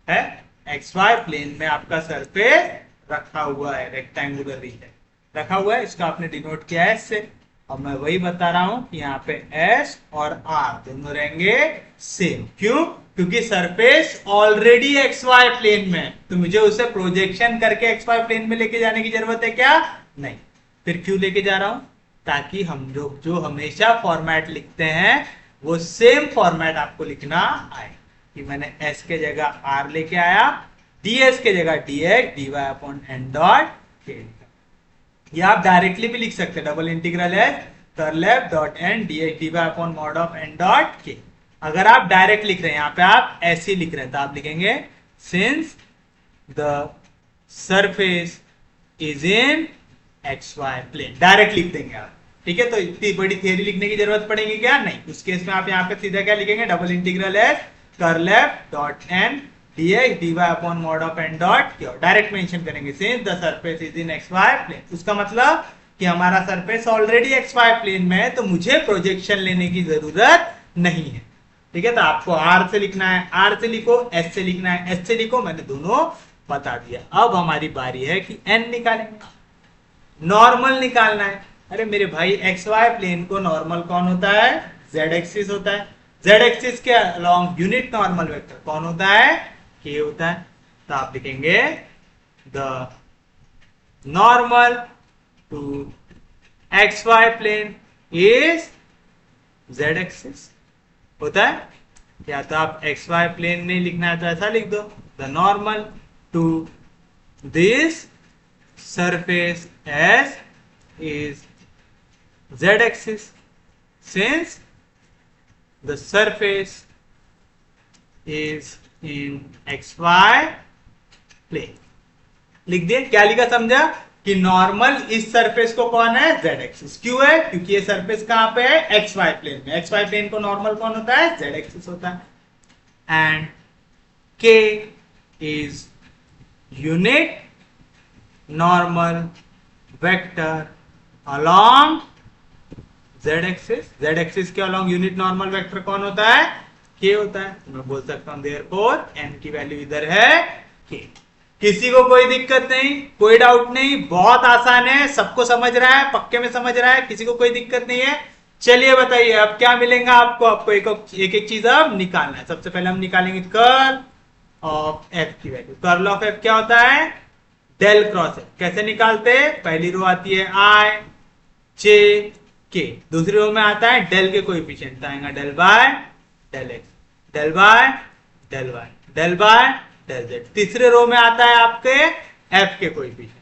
है। एक्स वाई प्लेन में आपका सरफेस रखा हुआ है, रेक्टेंगुलर रीजन रखा हुआ है, इसका आपने डिनोट किया है एस से। अब मैं वही बता रहा हूं कि यहाँ पे एस और आर दोनों रहेंगे सेम। क्यों? क्योंकि surface already x Y plane में, तो मुझे उसे प्रोजेक्शन करके एक्स वाई प्लेन में लेके जाने की जरूरत है क्या? नहीं। फिर क्यों लेके जा रहा हूं? ताकि हम जो हमेशा फॉर्मेट लिखते हैं वो सेम फॉर्मेट आपको लिखना आए। कि मैंने एस के जगह आर लेके आया, डी एस के जगह d x D Y upon n dot k. ये आप डायरेक्टली भी लिख सकते हैं, double integral S curl f dot n d x D Y upon mod of N dot k. अगर आप डायरेक्ट लिख रहे हैं, यहाँ पे आप ऐसे लिख रहे हैं, तो आप लिखेंगे since the surface is in x Y plane, direct लिख देंगे आप। ठीक है, तो इतनी बड़ी थियरी लिखने की जरूरत पड़ेगी क्या? नहीं। उस केस में आप यहाँ पे सीधा क्या लिखेंगे? Double integral S curl f dot n d x D Y upon mod of N dot k, direct mention करेंगे since the surface is in x Y plane. उसका मतलब कि हमारा surface already x Y plane में है, तो मुझे projection लेने की जरूरत नहीं है। ठीक है, तो आपको आर से लिखना है, आर से लिखो, एस से लिखना है, एस से लिखो, मैंने दोनों बता दिया। अब हमारी बारी है कि एन निकालेंगे, नॉर्मल निकालना है। अरे मेरे भाई, एक्स वाई प्लेन को नॉर्मल कौन होता है? जेड एक्सिस होता है। जेड एक्सिस के अलोंग यूनिट नॉर्मल वेक्टर कौन होता है? के होता है। तो आप लिखेंगे the normal to x Y plane is z axis होता है। या तो आप एक्स वाई प्लेन नहीं लिखना है तो ऐसा लिख दो, the normal to this surface s is z axis since the surface is in xy plane। लिख दिए? क्या लिखा समझा? कि नॉर्मल इस सरफेस को कौन है? z axis. क्यों है? क्योंकि ये सरफेस कहां पे है? xy प्लेन में। xy प्लेन को नॉर्मल कौन होता है? z एक्सिस होता है। And k is unit normal vector along z axis. z axis के अलोंग यूनिट नॉर्मल वेक्टर कौन होता है? k होता है। मैं बोल सकता हूं देयरफॉर n की वैल्यू इधर है k। किसी को कोई दिक्कत नहीं, कोई डाउट नहीं, बहुत आसान है, सबको समझ रहा है, पक्के में समझ रहा है, किसी को कोई दिक्कत नहीं है। चलिए बताइए अब क्या मिलेगा आपको? आपको एक एक चीज अब निकालना है। सबसे पहले हम निकालेंगे कर्ल ऑफ एफ की वैल्यू। कर्ल ऑफ एफ क्या होता है? Del cross f. कैसे निकालते हैं? पहली रो आती है आई जे के, दूसरी रो में आता है डेल के कोएफिशिएंट, आएगा del by del x, del by del y, del by del z. तीसरे रो में आता है आपके एफ के कोएफिशिएंट।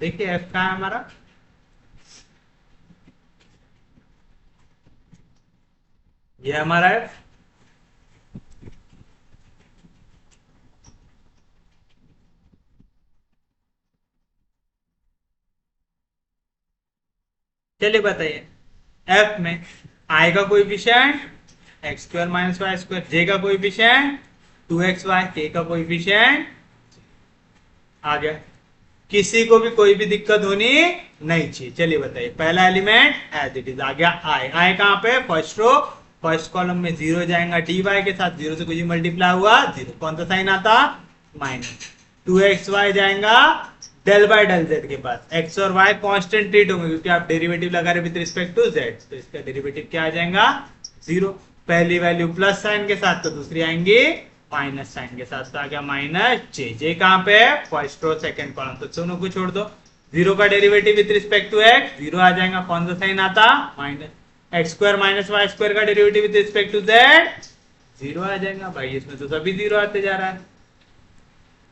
देखिए एफ कहां है हमारा? ये हमारा एफ। चलिए बताइए एफ में आई का coefficient X square minus Y square, J का कोएफिशिएंट 2xy, के का कोएफिशिएंट आ गया। किसी को भी कोई भी दिक्कत होनी नहीं चाहिए। चलिए बताइए पहला एलिमेंट एज इट इज आ गया आई। आई कहां पे? फर्स्ट रो, फर्स्ट कॉलम में 0 जाएगा, dy के साथ 0 से कुछ मल्टीप्लाई हुआ 0, कौन सा साइन आता? माइनस। 2xy जाएगा डेल बाय डेल जेड के पास, एक्स और वाई कांस्टेंट ट्रीट होंगे क्योंकि आप डेरिवेटिव लगा रहे विद रिस्पेक्ट टू जेड, तो इसका डेरिवेटिव क्या आ जाएगा? 0। पहली वैल्यू प्लस साइन के साथ तो दूसरी आएंगी माइनस साइन के साथ, तो आ गया माइनस जे। जे कहां पे है? फर्स्ट रो सेकंड कॉलम, तो दोनों को छोड़ दो। 0 का derivative with respect to X 0 आ जाएगा, कौन सा साइन आता? Minus. X square minus Y square का derivative with respect to Z 0 आ जाएगा। भाई इसमें तो सभी 0 आते जा रहा है।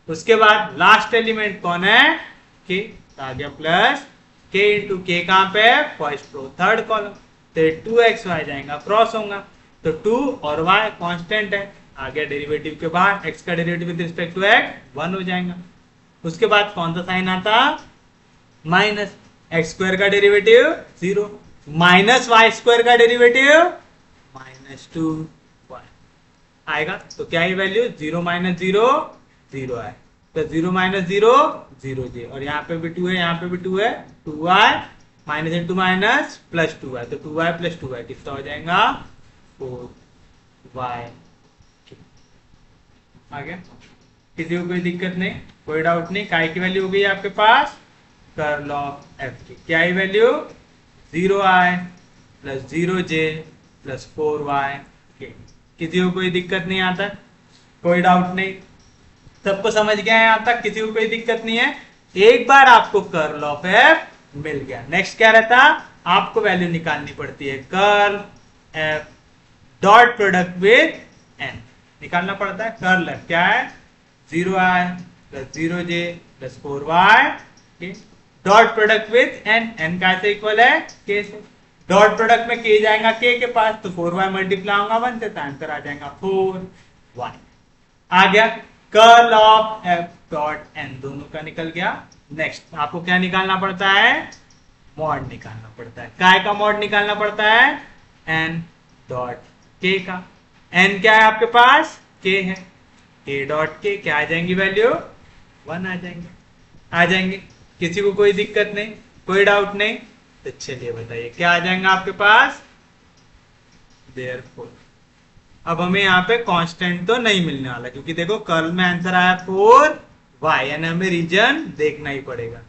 उसके बाद लास्ट एलिमेंट कौन है? के, आ गया प्लस के इंटू के कहां पे? फर्स्ट रो थर्ड कॉलम, तो 2xy जाएगा क्रॉस होगा, तो 2 और y कांस्टेंट है, आ गया डेरिवेटिव के बाद x का derivative with respect to x 1 हो जाएगा। उसके बाद कौन सा साइन आता? माइनस। एक्स स्क्वायर का डेरिवेटिव 0 माइनस वाई स्क्वायर का डेरिवेटिव माइनस 2y आएगा, तो क्या है वैल्यू? 0 माइनस 0 0 है, तो 0 माइनस 0 0 जे, और यहाँ पे भी 2 है, यहाँ पे भी 2 है, 2y minus into minus plus 2 है, तो 2y प्लस 2y कितना हो जाएगा? 4y। आ गया? किसी को कोई दिक्कत नहीं, कोई डाउट नहीं। काय की वैल्यू हो गई आपके पास? कर्ल ऑफ एफ की क्या है value? 0i plus 0j plus 4y के। किसी को कोई दिक्कत नहीं आता, कोई डाउट नहीं, सबको समझ गया है यहाँ तक? किसी को कोई दिक्कत नहीं है? एक बार आपको कर्ल ऑफ एफ मिल गया, नेक्स्ट क्या रहता? आपको वैल्यू निकालनी पड़ती है curl f dot product with n, निकालना पड़ता है। कर्ल एफ क्या है? 0i plus 0j plus 4y dot product with n. N का से इक्वल है के से, डॉट प्रोडक्ट में के जाएगा के के पास, तो 4y मल्टीप्लाई होगा 1 से, तो आंसर आ जाएगा 4y। आ गया curl of F dot n, दोनों का निकल गया। नेक्स्ट आपको क्या निकालना पड़ता है? मॉड निकालना पड़ता है। काय का मॉड निकालना पड़ता है? एन डॉट के का। एन क्या है आपके पास? के है, के डॉट के क्या आ जाएंगी वैल्यू? 1 आ जाएंगे, आ जाएंगे। किसी को कोई दिक्कत नहीं, कोई डाउट नहीं, तो चलिए बताइए क्या आ जाएगा आपके पास? देयरफॉर अब हमें यहाँ पे कांस्टेंट तो नहीं मिलने वाला, क्योंकि देखो कर्ल में आंसर आया 4y, यानी हमें रीजन देखना ही पड़ेगा।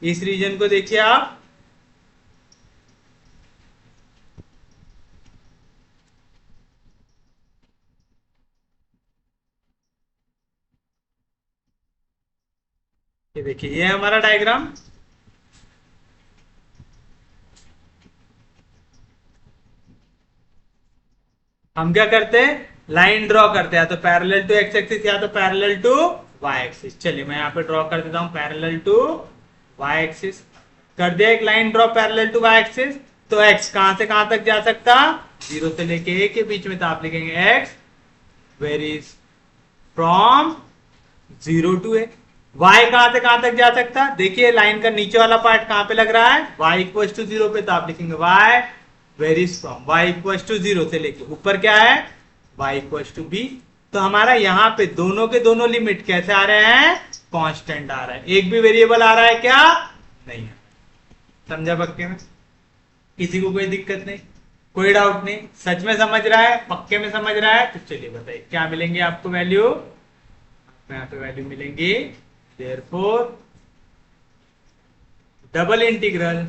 इस रीजन को देखिए आप, ये देखिए ये हमारा डायग्राम। हम क्या करते हैं? लाइन ड्रॉ करते हैं, तो पैरेलल टू एक्स एक्सिस या तो पैरेलल टू वाई एक्सिस। चलिए मैं यहाँ पे ड्रॉ कर देता हूँ पैरेलल टू वाई एक्सिस। कर दिया एक line draw parallel to y axis, तो एक्स कहां से कहां तक जा सकता? 0 से लेके a के बीच में, तो आप लिखेंगे x varies from 0 to a। y कहां से कहां तक जा सकता? देखिए लाइन का नीचे वाला पार्ट कहां पे लग रहा है? y इक्वल टू 0 पे, तो आप लिखेंगे y varies from y equal to 0 से लेके ऊपर क्या है? y equal to b। तो हमारा यहाँ पे दोनों के दोनों लिमिट कैसे आ रहे हैं, कांस्टेंट आ रहा है। एक भी वेरिएबल आ रहा है क्या, नहीं है। समझा पक्के में, किसी को कोई दिक्कत नहीं, कोई डाउट नहीं, सच में समझ रहा है, पक्के में समझ रहा है। तो चलिए बताइए क्या मिलेंगे आपको वैल्यू, यहाँ पे वैल्यू मिलेंगी therefore double integral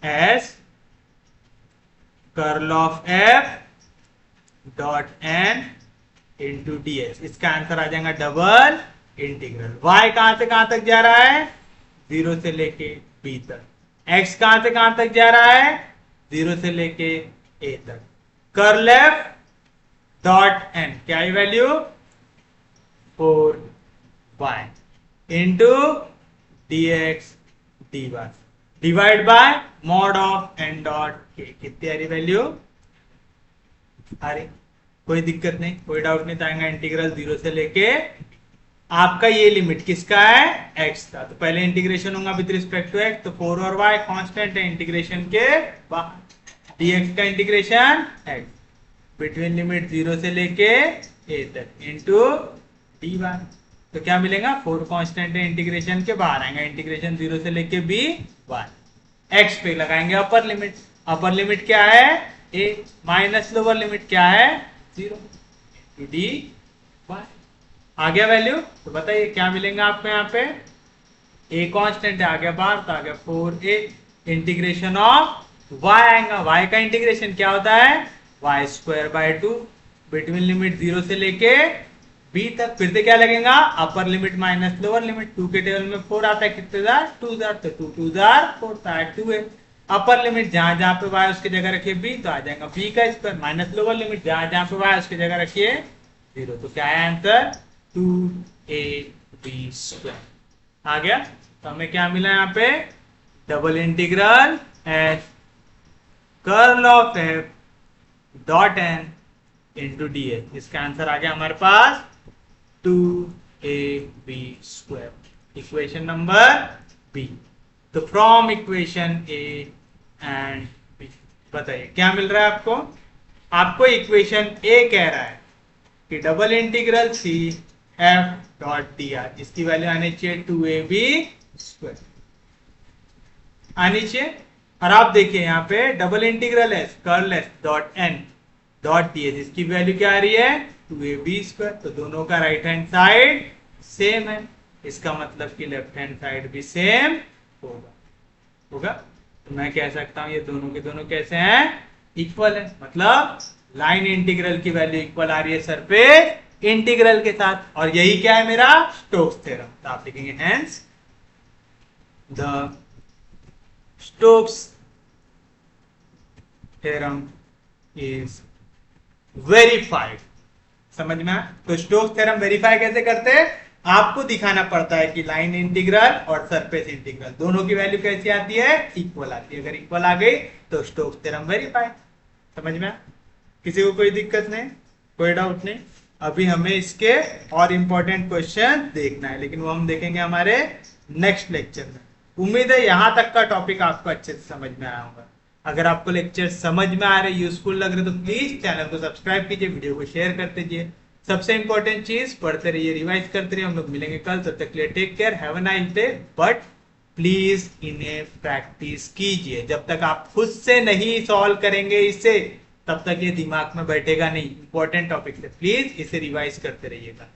S curl of F dot N into D s. इसका आंसर आ जाएगा डबल इंटीग्रल। y कहां से कहां तक जा रहा है, 0 से लेके b तक। x कहां से कहां तक जा रहा है, 0 से लेके a तक। कर्ल एफ डॉट एन क्या है value, 4y into D x D y divide by mod of N dot k. कितनी आ रही वैल्यू, आ रही, कोई दिक्कत नहीं, कोई डाउट नहीं। आएगा इंटीग्रल 0 से लेके, आपका ये लिमिट किसका है, x का। तो पहले इंटीग्रेशन होगा विद रिस्पेक्ट टू x, तो 4 और y कांस्टेंट है इंटीग्रेशन के बाहर। dx का इंटीग्रेशन x बिटवीन लिमिट 0 से लेके a तक इंटू dy। तो क्या मिलेगा, 4 कांस्टेंट है इंटीग्रेशन के बाहर आएगा, इंटीग्रेशन 0 से लेके b y। x पे लगाएंगे अपर लिमिट, अपर लिमिट क्या है a माइनस लोअर लिमिट क्या है 0 इंटू dy। आ गया वैल्यू, तो बताइए क्या मिलेगा आपको, यहाँ पे a कांस्टेंट है, आ गया बाहर, तो आ गया 4a इंटीग्रेशन ऑफ y आएगा। y का इंटीग्रेशन क्या होता है, y square by 2 between limit 0 से लेके b तक। फिर से क्या लगेगा, अपर लिमिट माइनस लोअर लिमिट। 2 के टेबल में 4 आता है, कितने जार 2 जार, तो 2 2 जार 4 2 है। अपर लिमिट जहां जहां पे y उसकी जगह रखिए b, तो आ जाएगा b का स्क्वायर। माइनस लोअर लिमिट जहां जहां पे y उसकी जगह रखिए 0, तो क्या है आंसर 2ab स्क्वायर। आ गया, तो हमें क्या मिला यहाँ पे, double integral H curl of F dot N into D H. इसका आंसर आ गया हमारे पास 2ab square, equation number B. तो from equation A and B बताइए क्या मिल रहा है आपको। आपको इक्वेशन ए कह रहा है कि double integral C F dot D R, इसकी वैल्यू आनी चाहिए 2ab स्क्वायर आनी चाहिए। और आप देखिए यहाँ पे double integral S curl s dot n dot d s, इसकी वैल्यू क्या आ रही है 2ab स्क्वायर। तो दोनों का राइट हैंड साइड सेम है, इसका मतलब कि लेफ्ट हैंड साइड भी सेम होगा। तो मैं कह सकता हूं ये दोनों के दोनों कैसे हैं, इक्वल है। मतलब लाइन इंटीग्रल की वैल्यू इक्वल आ रही है सरफेस इंटीग्रल के साथ, और यही क्या है मेरा स्टोक्स थ्योरम। तो आप लिखेंगे hence the Stokes theorem is verified. समझ में आया? तो स्टोक्स थ्योरम वेरीफाई कैसे करते हैं, आपको दिखाना पड़ता है कि लाइन इंटीग्रल और सरफेस इंटीग्रल दोनों की वैल्यू कैसी आती है, इक्वल आती है। अगर इक्वल आ गई तो स्टोक्स थ्योरम वेरीफाइड। समझ में आया? किसी को कोई दिक्कत नहीं, कोई डाउट नहीं। अभी हमें इसके और इंपॉर्टेंट क्वेश्चन देखना है, लेकिन वो हम देखेंगे हमारे नेक्स्ट लेक्चर में। उम्मीद है यहां तक का टॉपिक आपको अच्छे से समझ में आया होगा। अगर आपको लेक्चर समझ में आ रहे, यूजफुल लग रहे, तो प्लीज चैनल को सब्सक्राइब कीजिए, वीडियो को शेयर कर दीजिए। सबसे इंपॉर्टेंट चीज, पढ़ते रहिए, रिवाइज करते रहिए। हम लोग मिलेंगे कल, तब तक के लिए take care, have a nice day. But please इन्हें प्रैक्टिस कीजिए। जब तक आप खुद से नहीं सॉल्व करेंगे इसे, तब तक ये दिमाग में बैठेगा नहीं। इंपॉर्टेंट टॉपिक है, प्लीज इसे रिवाइज करते रहिएगा।